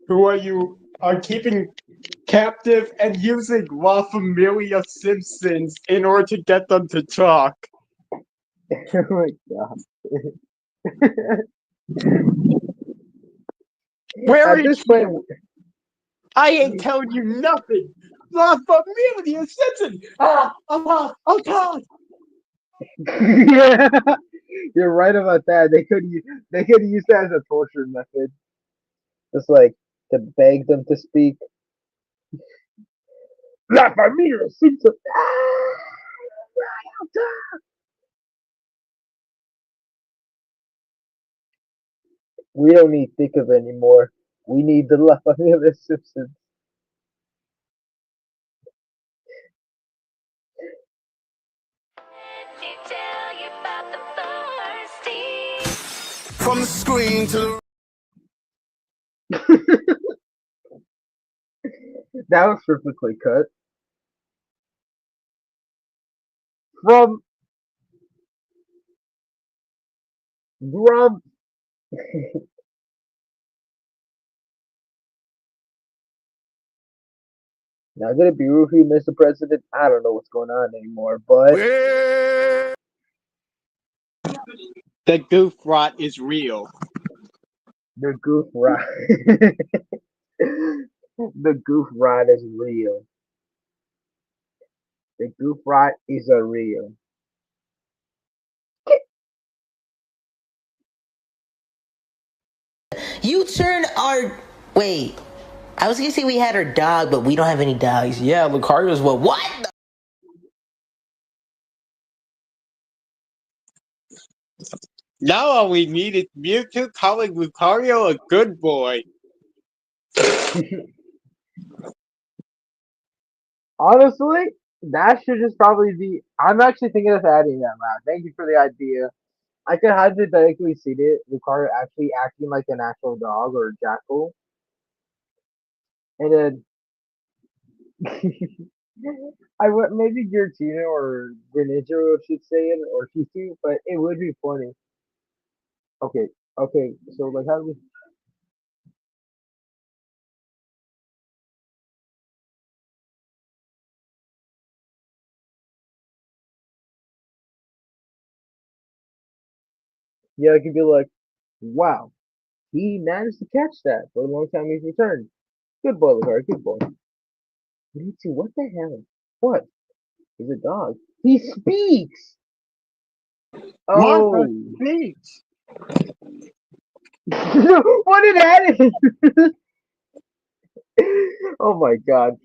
who you are keeping captive and using La Familia Simpsons in order to get them to talk. Oh my god. Where At is this he? point, I ain't telling you nothing. La Familia Simpson. Oh God. yeah, you're right about that. They could use that as a torture method, just like to beg them to speak. La familia Simpson. We don't need think of anymore. We need the La Familia Simpsons. From the screen to the That was perfectly cut from from. Now, gonna be rude for you, Mr. President. I don't know what's going on anymore, but way. The goof rot is real. the goof ride, the goof ride is real. The goof ride is a real. You turn our wait. I was gonna say we had our dog, but we don't have any dogs. Yeah, Lucario's what? Now all we need is Mewtwo calling Lucario a good boy. Honestly, that should just probably be. I'm actually thinking of adding that now. Thank you for the idea. I could hypothetically see it, Lucario actually acting like an actual dog or a jackal, and then I would maybe Giratina or Greninja should say it or Kiku, but it would be funny. Okay, okay. So like, how do we? Yeah, I could be like, wow, he managed to catch that for a long time. He's returned. Good boy, Lucario. Good boy. Me too. What the hell? What? He's a dog. He speaks. Martha Oh, speaks. what did that? Oh my god,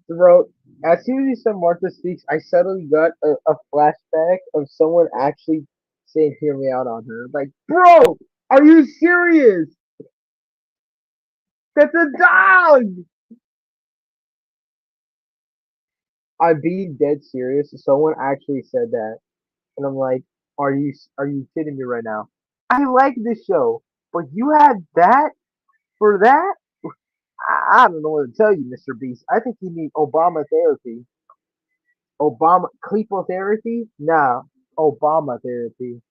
bro. As soon as you said Martha speaks, I suddenly got a flashback of someone actually saying "hear me out" on her. Like, bro, are you serious? That's a dog. I'm being dead serious. Someone actually said that, and I'm like, are you kidding me right now? I like this show, but you had that for that? I don't know what to tell you, Mr. Beast. I think you need Obama therapy. Obama clipotherapy? Nah, Obama therapy.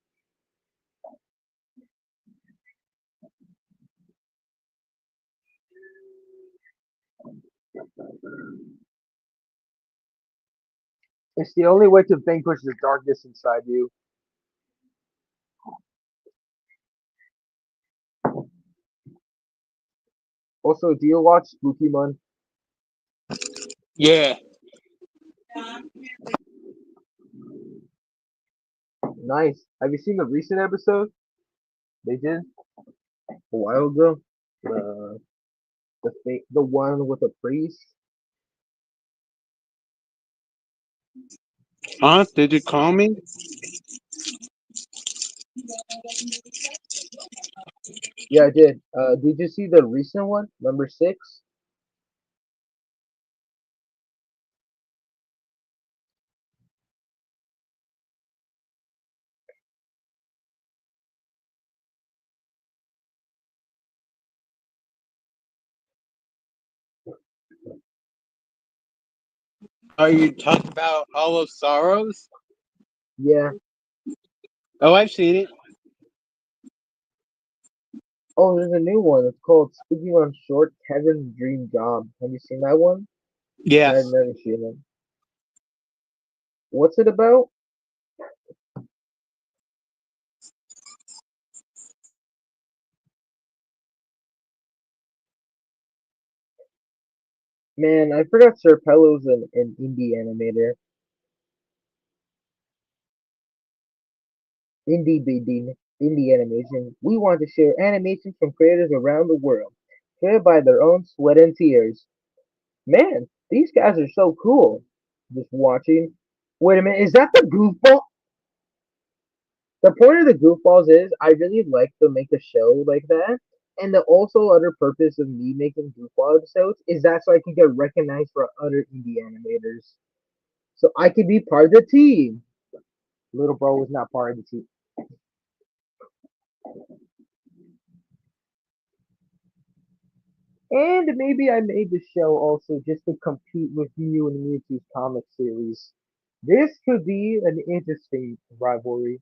It's the only way to vanquish the darkness inside you. Also, do you watch Spooky Mon? Yeah. Nice. Have you seen the recent episode they did a while ago? The one with the priest. Huh? Did you call me? Yeah, I did. Did you see the recent one, number 6? Are you talking about All of Sorrows? Yeah. Oh, I've seen it. Oh, there's a new one. It's called Spooky Mon Short Kevin's Dream Job. Have you seen that one? I've Yes. never seen it. What's it about? Man, I forgot Sir Pello's an indie animator. Indie animation. We want to share animation from creators around the world, created by their own sweat and tears. Man, these guys are so cool. Just watching. Wait a minute, is that the goofball? The point of the goofballs is I really like to make a show like that. And the also other purpose of me making goofball episodes is that so I can get recognized for other indie animators. So I can be part of the team. Little bro was not part of the team. And maybe I made the show also just to compete with you and Mewtwo's comic series. This could be an interesting rivalry.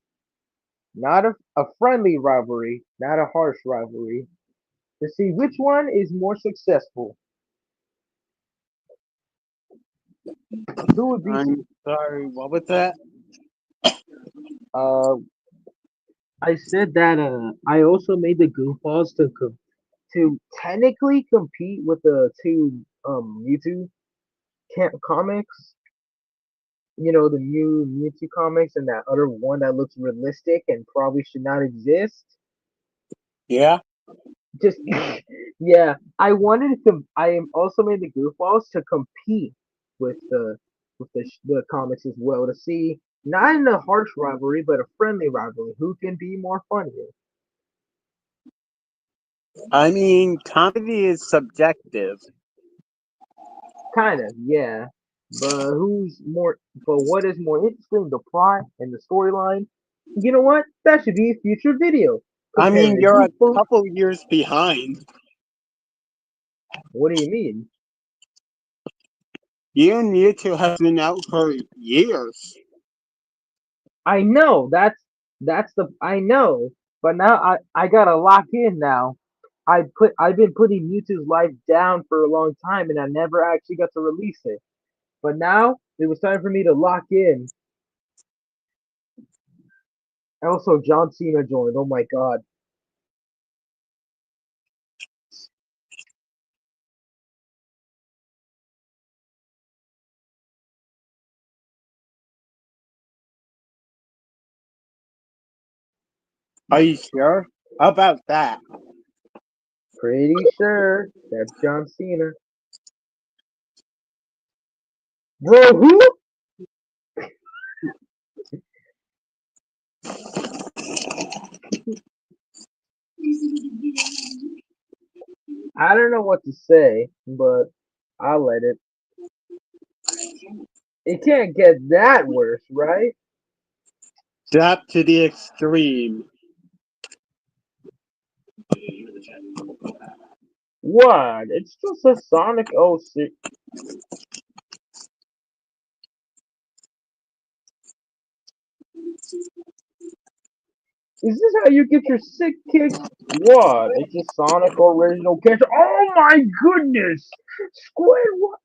Not a friendly rivalry, not a harsh rivalry. To see which one is more successful. Who would be I'm sorry. What was that? uh I said that I also made the goofballs to technically compete with the two Mewtwo comics, the new Mewtwo comics and that other one that looks realistic and probably should not exist. Yeah. Just yeah, I wanted to. I am also made the goofballs to compete with the comics as well to see not in a harsh rivalry but a friendly rivalry who can be more funnier. I mean, comedy is subjective. Kind of, yeah. But who's more? But what is more interesting, the plot and the storyline? You know what? That should be a future video. I Comparing mean, the you're a goofball. couple years behind. What do you mean? You and Mewtwo have been out for years. I know I know, but now I gotta lock in now. I've been putting Mewtwo's life down for a long time, and I never actually got to release it. But now it was time for me to lock in. Also, John Cena joined. Oh my god. Are you sure? How about that? Pretty sure that's John Cena. Bro, who? I don't know what to say, but I'll let it. It can't get that worse, right? Drop to the extreme. What? It's just a Sonic 06. Is this how you get your sick kick? What? It's a Sonic original character. Oh my goodness! Squidward!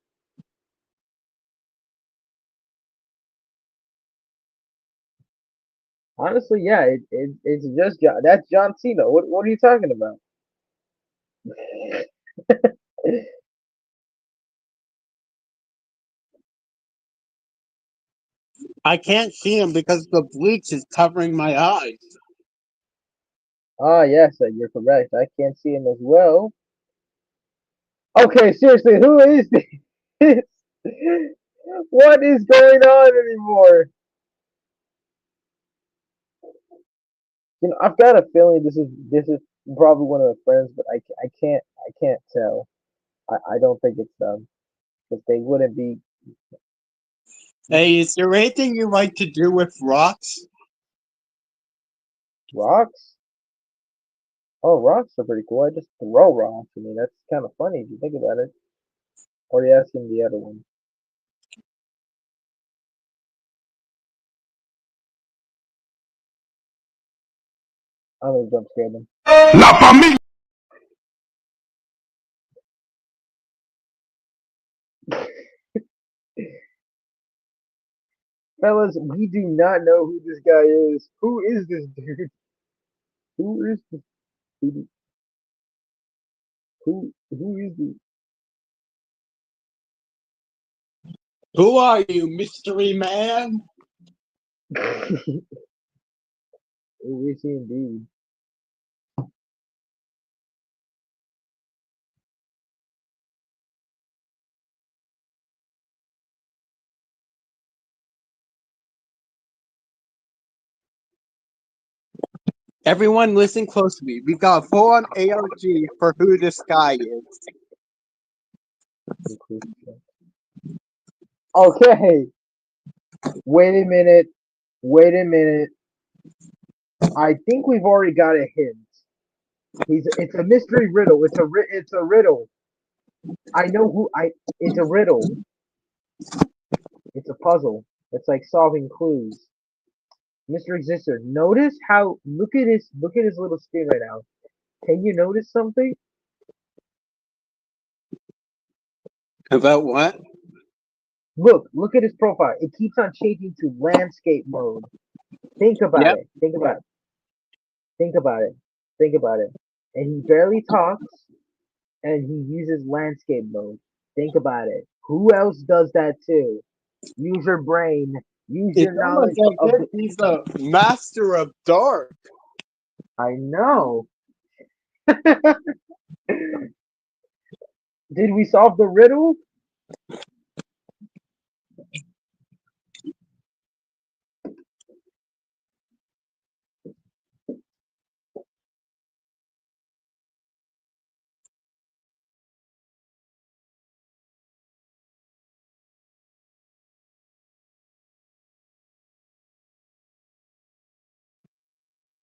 Honestly, yeah, it's just that's John Cena. What are you talking about? I can't see him because the bleach is covering my eyes. Ah, yes, you're correct. I can't see him as well. Okay, seriously, who is this? What is going on anymore? You know, I've got a feeling this is probably one of the friends, but I can't tell. I don't think it's them because they wouldn't be Hey, is there anything you like to do with rocks? rocks. Oh, rocks are pretty cool. I just throw rocks. I mean, that's kind of funny if you think about it. Or are you asking the other one? I'm gonna jump scare them. La familia. Fellas, we do not know who this guy is. Who is this dude? Who is this? Who who is this? Who are you, mystery man? Who is he indeed? Everyone listen closely. We've got a full-on ARG for who this guy is. Okay. Wait a minute. Wait a minute. I think we've already got a hint. It's a mystery riddle. It's a riddle. I know who I. It's a riddle. It's a puzzle. It's like solving clues. Mr. Exister, notice how look at his little skin right now. Can you notice something? About what? Look at his profile. It keeps on changing to landscape mode. Think about Yep. it. Think about it. Think about it. Think about it. And he barely talks, and he uses landscape mode. Think about it. Who else does that too? Use your brain. Use It's your almost knowledge as of if he's a master of dark. I know. Did we solve the riddle?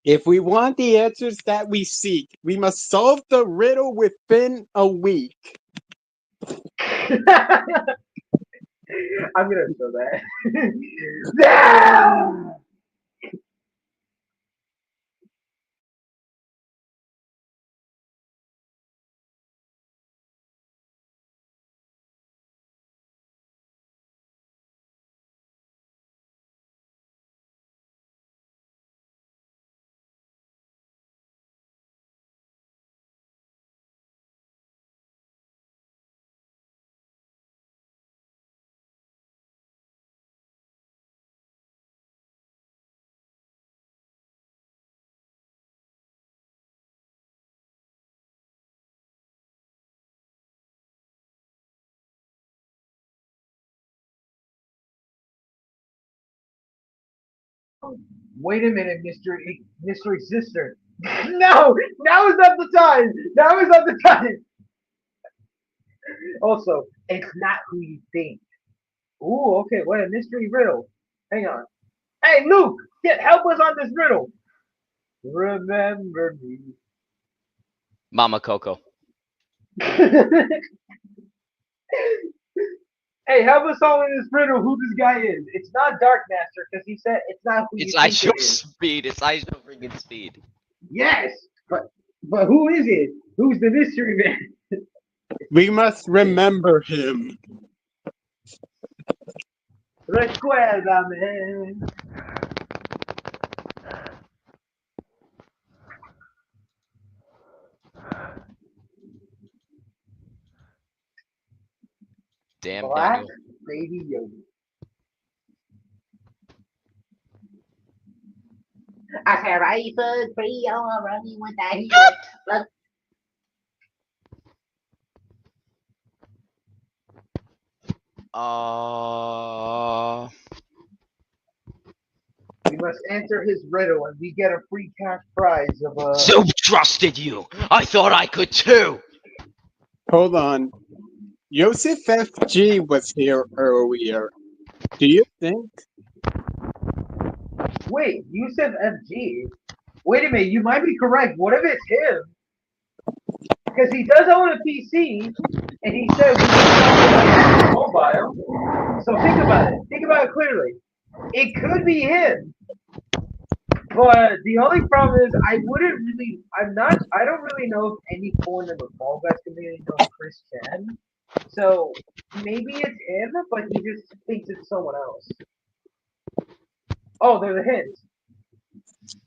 If we want the answers that we seek, we must solve the riddle within a week. I'm gonna show that. No! Wait a minute, Mystery Sister. No! Now is not the time! Now is not the time! Also, it's not who you think. Ooh, okay, what a mystery riddle. Hang on. Hey, Luke! Help us on this riddle! Remember me. Mama Coco. Hey, help us all in this riddle who this guy is. It's not Dark Master, because he said it's not who It's you think ISO it is. Speed. It's ISO freaking Speed. Yes! But who is it? Who's the mystery man? We must remember him. Recuérdame. Damn, Black Daniel. Baby Yoda. I said, right foot free, I'm running with that heel. Look. We must answer his riddle and we get a free cash prize of So trusted you. I thought I could too. Hold on. Yosef FG was here earlier. Do you think? Wait, you said FG. Wait a minute, you might be correct. What if it's him? Because he does own a PC, and he said we can mobile. So think about it. Think about it clearly. It could be him. But the only problem is I don't really know if any point in the Fall Guys community knows Chris Chan. So maybe it's him, but he just thinks it's someone else. Oh, there's a hint.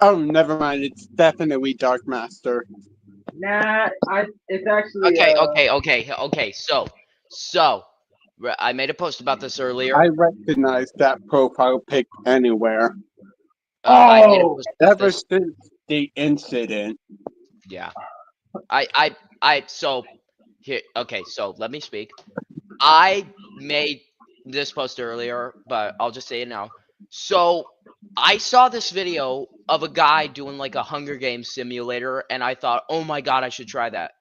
Oh, never mind. It's definitely Dark Master. Nah, it's actually Okay. So, I made a post about this earlier. I recognize that profile pic anywhere. I made a post about Ever this. since the incident. Yeah. So here. Okay. So let me speak. I made this post earlier, but I'll just say it now. So I saw this video of a guy doing like a Hunger Games simulator, and I thought, oh my god, I should try that.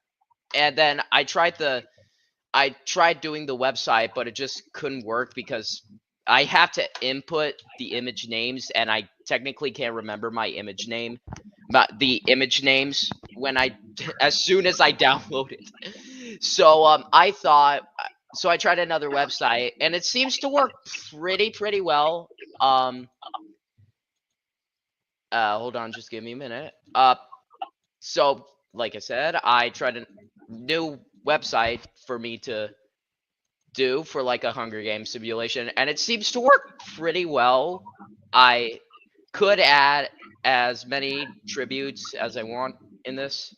And then I tried doing the website, but it just couldn't work because I have to input the image names, and I technically can't remember my image name, but the image names as soon as I download it. So I tried another website, and it seems to work pretty well. Hold on, just give me a minute. So like I said, I tried a new website for me to do for like a Hunger Games simulation, and it seems to work pretty well. I could add as many tributes as I want in this.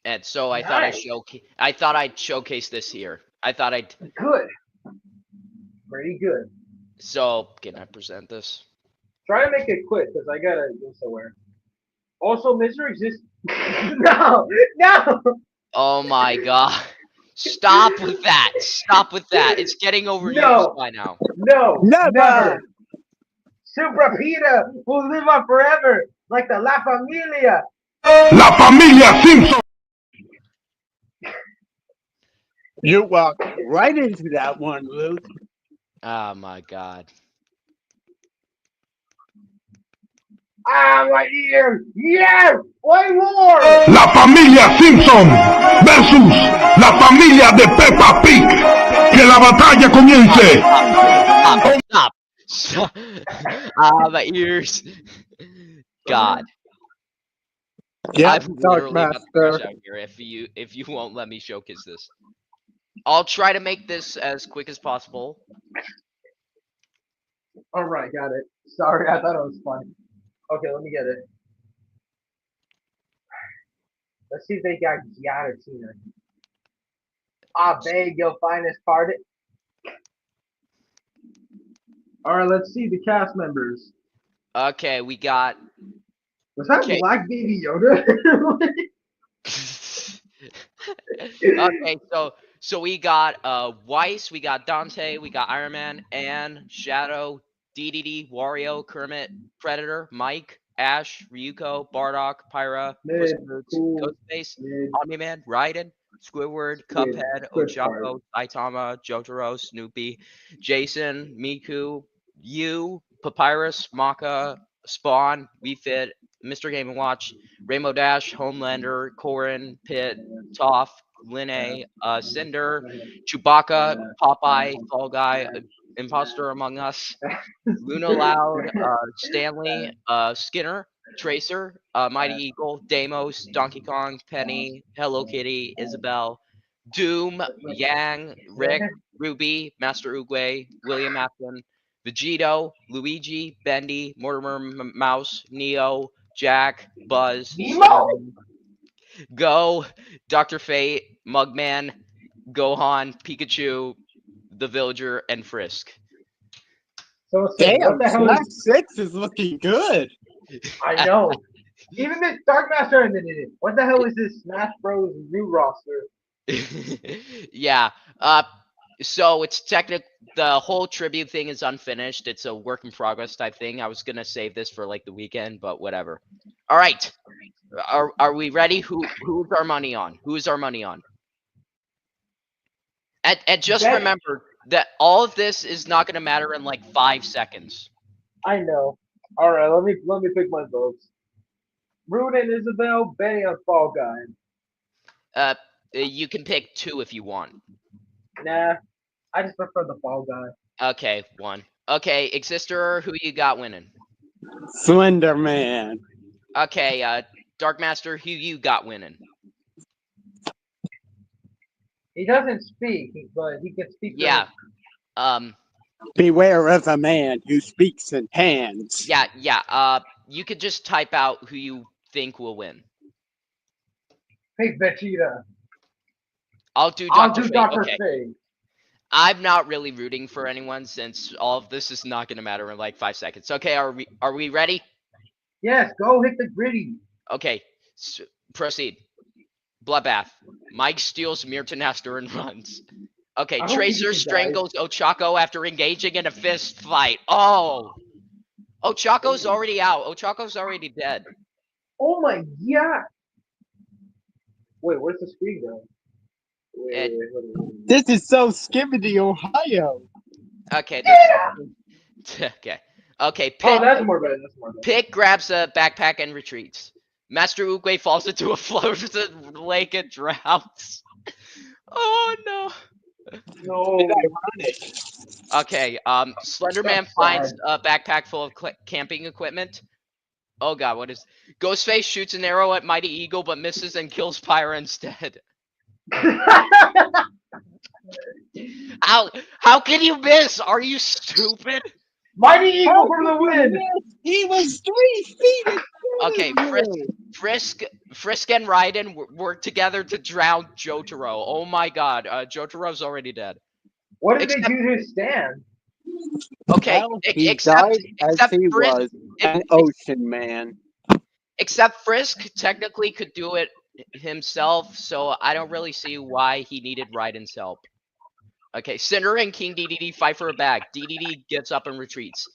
And so I thought I'd showcase this here. good. Pretty good. So can I present this? Try to make it quick because I gotta go somewhere. Also, Misery exists. No. Oh my god. Stop with that. It's getting overused by now. No. Never. Supra Peter will live on forever, like the La Familia. La Familia Simpson. You walked right into that one, Luke. Oh my god. Ah, my ear! Yes! Play more! La familia Simpson versus la familia de Peppa Pig. Que la batalla comience. Stop. Ah, my ears. God. Yeah, I'm literally about to Darkmaster. crash out here if you won't let me showcase this. I'll try to make this as quick as possible. Alright, got it. Sorry, I thought it was funny. Okay, let me get it. Let's see if they got Giratina. Ah, beg your finest pardon. Alright, let's see the cast members. Okay, we got Was that Okay. Black Baby Yoda? okay, so we got Weiss, we got Dante, we got Iron Man, Anne, Shadow, DDD, Wario, Kermit, Predator, Mike, Ash, Ryuko, Bardock, Pyra, Puss Mid, in Boots, cool, Ghostface, mid, Omni-Man, Raiden, Squidward, Squid, Cuphead, Squid Ochako, Saitama, Jotaro, Snoopy, Jason, Miku, Yu, Papyrus, Maka, Spawn, WeFit, Mr. Game & Watch, Rainbow Dash, Homelander, Corin, Pit, Toph, Linne, Cinder, Chewbacca, Popeye, Fall Guy, Imposter Among Us, Luna Loud, Stanley, Skinner, Tracer, Mighty Eagle, Deimos, Donkey Kong, Penny, Hello Kitty, Isabel, Doom, Yang, Rick, Ruby, Master Oogway, William Afton, Vegito, Luigi, Bendy, Mortimer Mouse, Neo, Jack, Buzz, Cinnamon, Go, Dr. Fate, Mugman, Gohan, Pikachu, the Villager, and Frisk. So say, Damn, what the hell Smash is? 6 is looking good. I know. Even the Dark Master ended it. What the hell is this Smash Bros. New roster? Yeah. So it's the whole tribute thing is unfinished. It's a work in progress type thing. I was gonna save this for like the weekend, but whatever. All right. Are we ready? Who's our money on? Who is our money on? And just Bet- remember that all of this is not gonna matter in like 5 seconds. I know. All right, let me pick my votes. Rude and Isabel, Benny on Fall Guy. You can pick 2 if you want. Nah, I just prefer the Fall Guy. Okay, 1. Okay, Exister, who you got winning? Slender Man. Okay, Dark Master, who you got winning? He doesn't speak, but he can speak. to Yeah. Beware of a man who speaks in hands. Yeah. You could just type out who you think will win. Pick Vegeta. I'll do I'll Dr. do Fate. Dr. Okay. Fate. I'm not really rooting for anyone since all of this is not gonna matter in like 5 seconds. Okay, are we ready? Yes, go hit the gritty. Okay, proceed. Bloodbath. Mike steals Mirton Astor and runs. Okay, I hope he Tracer dies. strangles Ochako after engaging in a fist fight. Oh! Ochako's already out. Ochako's already dead. Oh my god! Wait, where's the screen go? Ed. Wait. This is so Skibbity, Ohio. Okay. Okay. Okay, Oh, Pit, that's more better. That's more better. Pit grabs a backpack and retreats. Master Oogway falls into a frozen lake and drowns. Oh no. No. Okay, Slenderman That's finds sad. a backpack full of camping equipment. Oh god, what is... Ghostface shoots an arrow at Mighty Eagle but misses and kills Pyra instead. How can you miss? Are you stupid? Mighty Eagle for the win! He was 3 feet in front Okay, of you. Frisk and Raiden work together to drown Jotaro. Oh my god, Jotaro's already dead. What did they do to his stand? Okay, Well, he except died as he Frisk, was an ocean man. except Frisk technically could do it himself, so I don't really see why he needed Raiden's help. Okay, Cinder and King DDD fight for a bag. DDD gets up and retreats.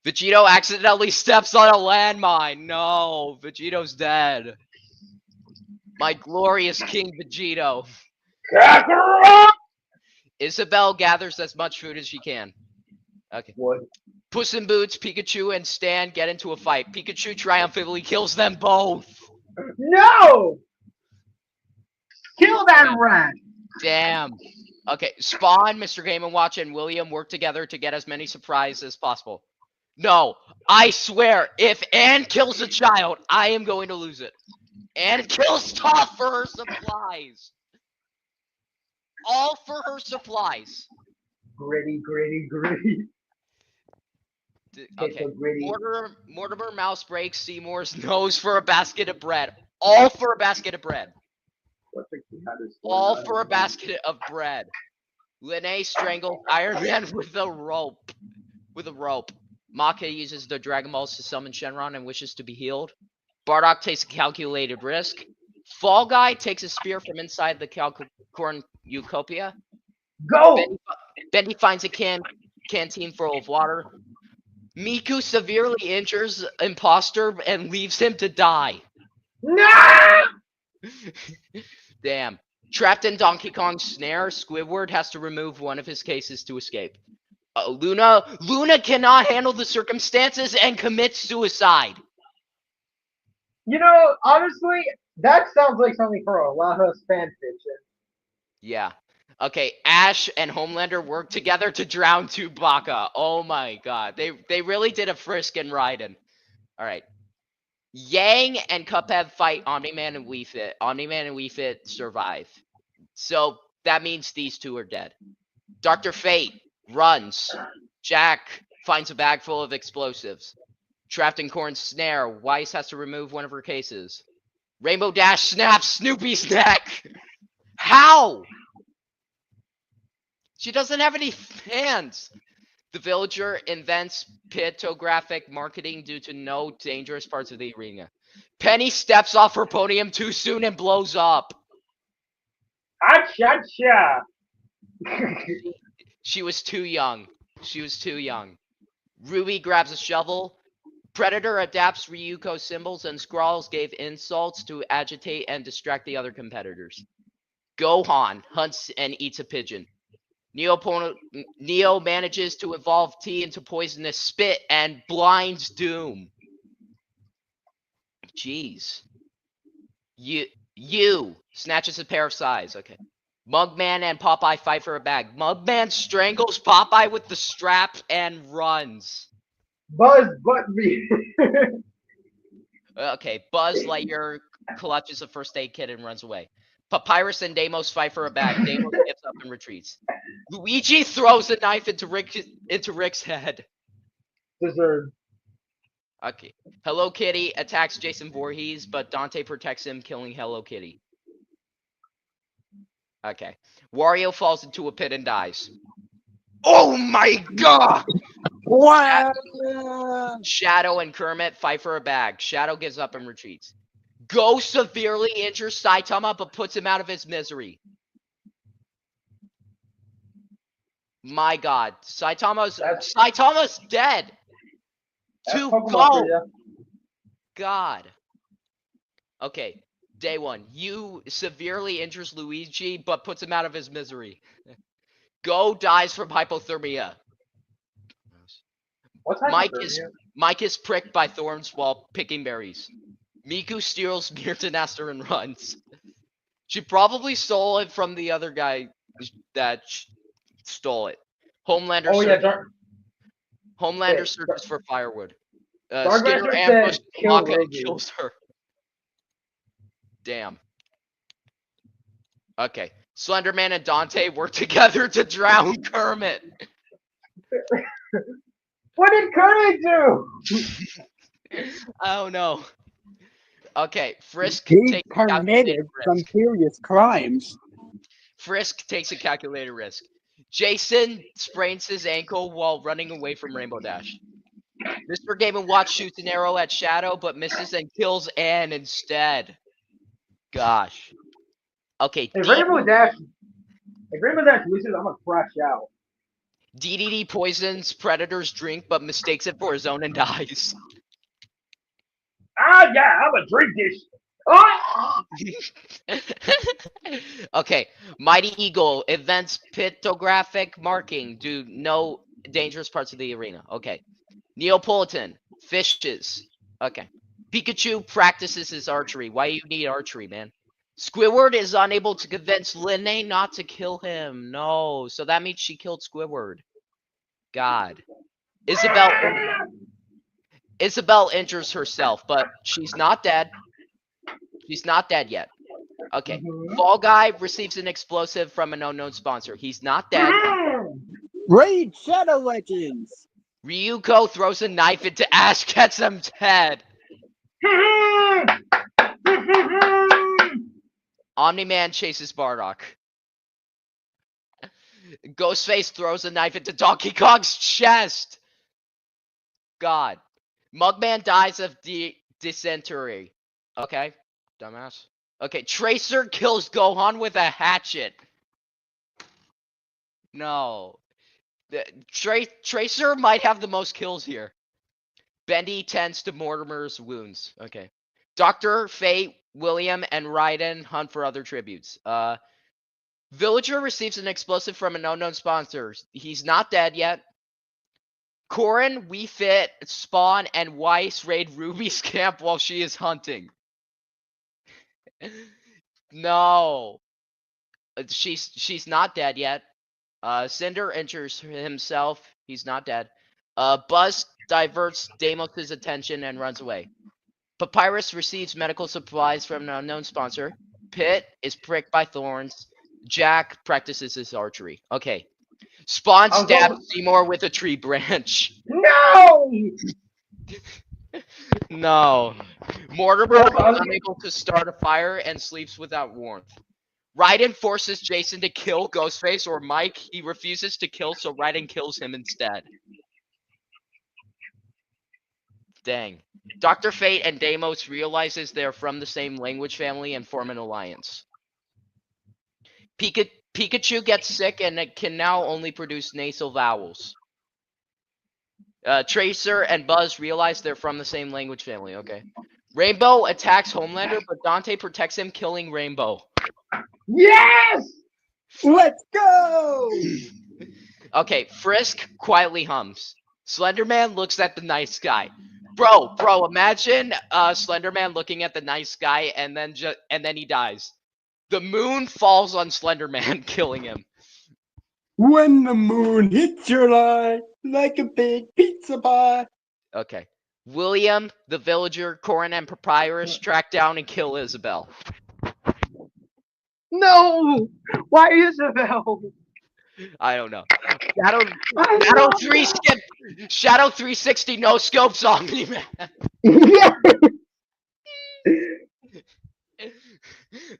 Vegito accidentally steps on a landmine. No, Vegito's dead. My glorious King Vegito. Kakarot! Isabel gathers as much food as she can. Okay. What? Puss in Boots, Pikachu, and Stan get into a fight. Pikachu triumphantly kills them both. No! Kill that rat! Damn. Okay, Spawn, Mr. Game & Watch, and William work together to get as many surprises as possible. No, I swear, if Anne kills a child, I am going to lose it. Anne kills Toph for her supplies. All for her supplies. Gritty. Okay. Gritty. Mortimer Mouse breaks Seymour's nose for a basket of bread. All for a basket of bread. All for a basket of bread. Linnea strangles Iron Man with a rope. Maka uses the Dragon Balls to summon Shenron and wishes to be healed. Bardock takes a calculated risk. Fall Guy takes a spear from inside the cornucopia. Go! Bendy finds a canteen full of water. Miku severely injures Imposter and leaves him to die. No! Damn. Trapped in Donkey Kong's snare, Squidward has to remove one of his cases to escape. Luna cannot handle the circumstances and commits suicide. You know, honestly, that sounds like something for a Lahus fanfiction. Yeah. Okay, Ash and Homelander work together to drown Chewbacca. Oh my god. They really did a Frisk and Raiden. Alright. Yang and Cuphead fight Omni-Man and Wii Fit. Omni-Man and Wii Fit survive. So that means these two are dead. Dr. Fate runs. Jack finds a bag full of explosives. Trapped in Korn's snare, Weiss has to remove one of her cases. Rainbow Dash snaps Snoopy's neck! How? She doesn't have any hands! The villager invents pictographic marketing due to no dangerous parts of the arena. Penny steps off her podium too soon and blows up. Acha-cha! She was too young. Ruby grabs a shovel. Predator adapts Ryuko's symbols and Skrulls gave insults to agitate and distract the other competitors. Gohan hunts and eats a pigeon. Neo manages to evolve T into poisonous spit and blinds Doom. Jeez. You snatches a pair of size. Okay. Mugman and Popeye fight for a bag. Mugman strangles Popeye with the strap and runs. Buzz butt me. Okay, Buzz Lightyear clutches a first aid kit and runs away. Papyrus and Deimos fight for a bag. Deimos gets up and retreats. Luigi throws a knife into Rick's head. Deserved. Okay. Hello Kitty attacks Jason Voorhees, but Dante protects him, killing Hello Kitty. Okay. Wario falls into a pit and dies. Oh my god! What? Shadow and Kermit fight for a bag. Shadow gives up and retreats. Ghost severely injures Saitama but puts him out of his misery. My god. Saitama's dead. To go. God. Okay. Day 1. You severely injures Luigi but puts him out of his misery. Go dies from hypothermia. What's Mike is pricked by thorns while picking berries. Miku steals Mirtanaster and runs. She probably stole it from the other guy that stole it. Homelander searches for firewood. Skinner ambushes Maka and kills her. Damn. Okay. Slenderman and Dante work together to drown Kermit. What did Kermit do? I don't know. Okay, Frisk He takes a calculated committed some risk. serious crimes. Frisk takes a calculated risk. Jason sprains his ankle while running away from Rainbow Dash. Mr. Game & Watch shoots an arrow at Shadow, but misses and kills Anne instead. Gosh. Okay. If Rainbow Dash loses, I'm gonna crash out. DDD poisons Predator's drink, but mistakes it for his own and dies. Ah, yeah, I'm gonna drink this. Oh! Okay. Mighty Eagle invents pictographic marking due dangerous parts of the arena. Okay. Neapolitan, fishes. Okay. Pikachu practices his archery. Why you need archery, man? Squidward is unable to convince Linne not to kill him. No. So that means she killed Squidward. God. Isabel injures herself, but she's not dead. She's not dead yet. Okay. Fall Guy receives an explosive from an unknown sponsor. He's not dead. Raid Shadow Legends. Ryuko throws a knife into Ash Ketchum's head. Omni-Man chases Bardock. Ghostface throws a knife into Donkey Kong's chest. God. Mugman dies of dysentery. Okay. Dumbass. Okay. Tracer kills Gohan with a hatchet. No. Tracer might have the most kills here. Bendy tends to Mortimer's wounds. Okay. Dr. Fate, William, and Raiden hunt for other tributes. Villager receives an explosive from an unknown sponsor. He's not dead yet. Corrin, Wii Fit, Spawn, and Weiss raid Ruby's camp while she is hunting. No. She's not dead yet. Cinder injures himself. He's not dead. Buzz diverts Deimos' attention and runs away. Papyrus receives medical supplies from an unknown sponsor. Pit is pricked by thorns. Jack practices his archery. Okay. Spawn stabs Seymour with a tree branch. No! No. Mortimer is unable to start a fire and sleeps without warmth. Raiden forces Jason to kill Ghostface or Mike. He refuses to kill, so Raiden kills him instead. Dang. Dr. Fate and Deimos realizes they're from the same language family and form an alliance. Pikachu gets sick and it can now only produce nasal vowels. Tracer and Buzz realize they're from the same language family. Okay. Rainbow attacks Homelander, but Dante protects him, killing Rainbow. Yes! Let's go! Okay, Frisk quietly hums. Slenderman looks at the night sky. Bro, imagine Slenderman looking at the night sky and then he dies. The moon falls on Slenderman, killing him. When the moon hits your eye like a big pizza pie. Okay. William, the villager, Corrin, and Papyrus track down and kill Isabel. No! Why Isabel? I don't know. Shadow 360 no scopes on me, man. Yeah.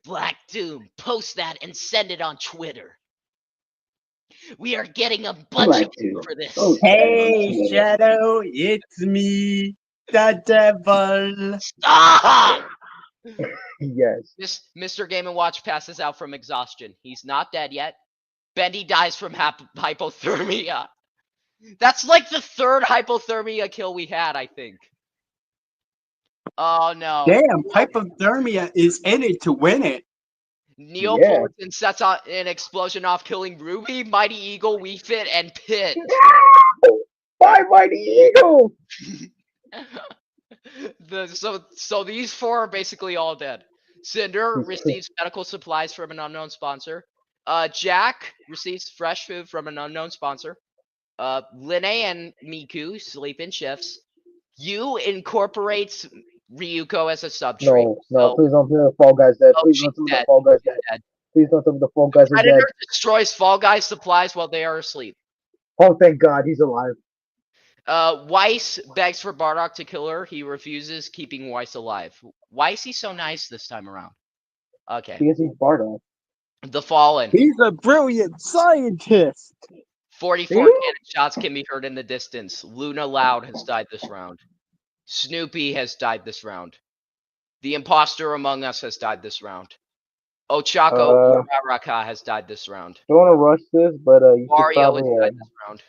Black Doom, post that and send it on Twitter. We are getting a bunch of views for this. Hey, Shadow, it's me, the devil. Stop! Yes. Mr. Game & Watch passes out from exhaustion. He's not dead yet. Bendy dies from hypothermia. That's like the third hypothermia kill we had, I think. Oh no. Damn, hypothermia is in it to win it. Neapolitan sets out an explosion off, killing Ruby, Mighty Eagle, Wii Fit, and Pit. No! Why Mighty Eagle? So these four are basically all dead. Cinder receives medical supplies from an unknown sponsor. Jack receives fresh food from an unknown sponsor. Linne and Miku sleep in shifts. Yu incorporates Ryuko as a subtree. No, please don't tell me the Fall Guys dead. Please don't tell me the Fall Guys dead. Please don't tell me the Fall Guys are dead. Predator destroys Fall Guys supplies while they are asleep. Oh, thank God, he's alive. Weiss begs for Bardock to kill her. He refuses, keeping Weiss alive. Why is he so nice this time around? Okay. Because he's Bardock. The Fallen. He's a brilliant scientist. 44 cannon shots can be heard in the distance. Luna Loud has died this round. Snoopy has died this round. The imposter among us has died this round. Ochako Uraraka has died this round. Don't want to rush this, but you should Mario probably has died this round.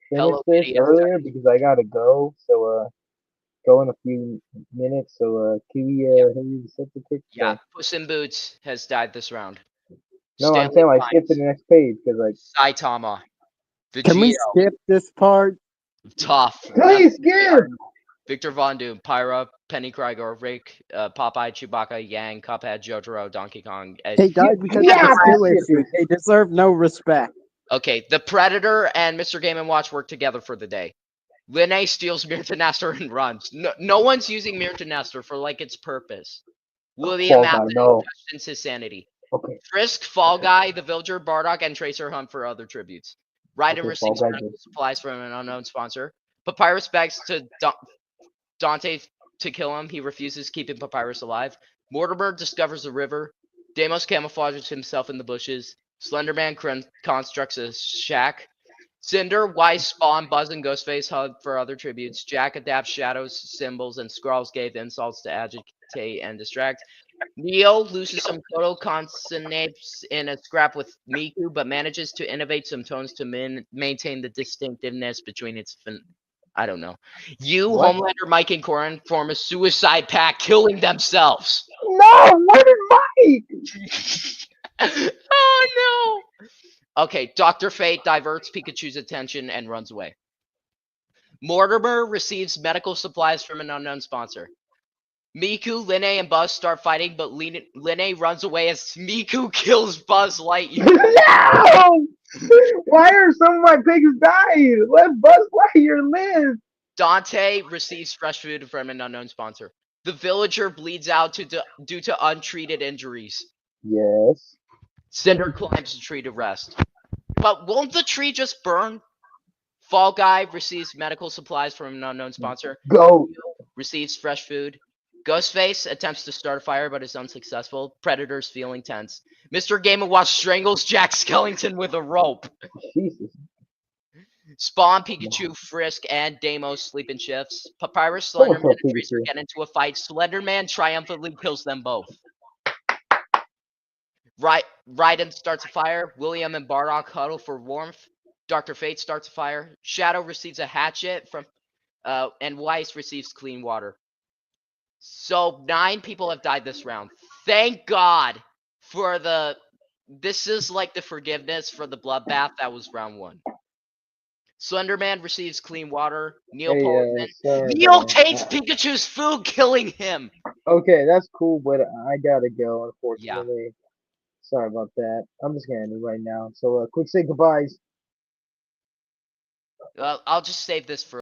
finish Hello this Kitty has earlier because I gotta go. So go in a few minutes. So can we set the tick? Yeah, Puss in Boots has died this round. No, I'm Stanley saying like Pines, skip to the next page because like Saitama. Can we Vegito, skip this part? Tough. Please give. Victor Von Doom, Pyra, Penny Krieger, Rick, Popeye, Chewbacca, Yang, Cuphead, Jotaro, Donkey Kong. Hey guys, we got Yeah, the skill that's issue. They deserve no respect. Okay, the Predator and Mr. Game & Watch work together for the day. Linne steals Mirtanaster and runs. No one's using Mirtanaster for like its purpose. William Fall Guy, Afton no. questions his sanity. Okay. Frisk, Fall Guy, the Villager, Bardock, and Tracer hunt for other tributes. Raiden Okay, receives Fall Guy medical good. supplies from an unknown sponsor. Papyrus begs to Dante to kill him. He refuses, keeping Papyrus alive. Mortimer discovers a river. Deimos camouflages himself in the bushes. Slenderman constructs a shack. Cinder, Weiss, Spawn, Buzz, and Ghostface hunt for other tributes. Jack adapts shadows, symbols, and scrawls gave insults to agitate and distract. Neo loses some total consonants in a scrap with Miku, but manages to innovate some tones to maintain the distinctiveness between its I don't know. What? Homelander, Mike, and Corin form a suicide pact, killing themselves. No, what is Mike? Oh no! Okay, Dr. Fate diverts Pikachu's attention and runs away. Mortimer receives medical supplies from an unknown sponsor. Miku, Linne, and Buzz start fighting, but Linne runs away as Miku kills Buzz Lightyear. No! Why are some of my pigs dying? Let Buzz Lightyear live. Dante receives fresh food from an unknown sponsor. The Villager bleeds out due to untreated injuries. Yes. Cinder climbs a tree to rest. But won't the tree just burn? Fall Guy receives medical supplies from an unknown sponsor. Go. Receives fresh food. Ghostface attempts to start a fire but is unsuccessful. Predator's feeling tense. Mr. Game & Watch strangles Jack Skellington with a rope. Jesus. Spawn, Pikachu, Frisk, and Deimos sleep in shifts. Papyrus, Oh, what's Slenderman, up, and Tracer Pikachu? get into a fight. Slenderman triumphantly kills them both. Raiden starts a fire. William and Bardock huddle for warmth. Dr. Fate starts a fire. Shadow receives a hatchet from, and Weiss receives clean water. So 9 people have died this round. Thank God for this is like the forgiveness for the bloodbath that was round 1. Slenderman receives clean water. Neapolitan. sorry, Neo man. takes Pikachu's food, killing him. Okay, that's cool, but I gotta go, unfortunately. Sorry about that. I'm just gonna end it right now. So, quick say goodbyes. I'll just save this for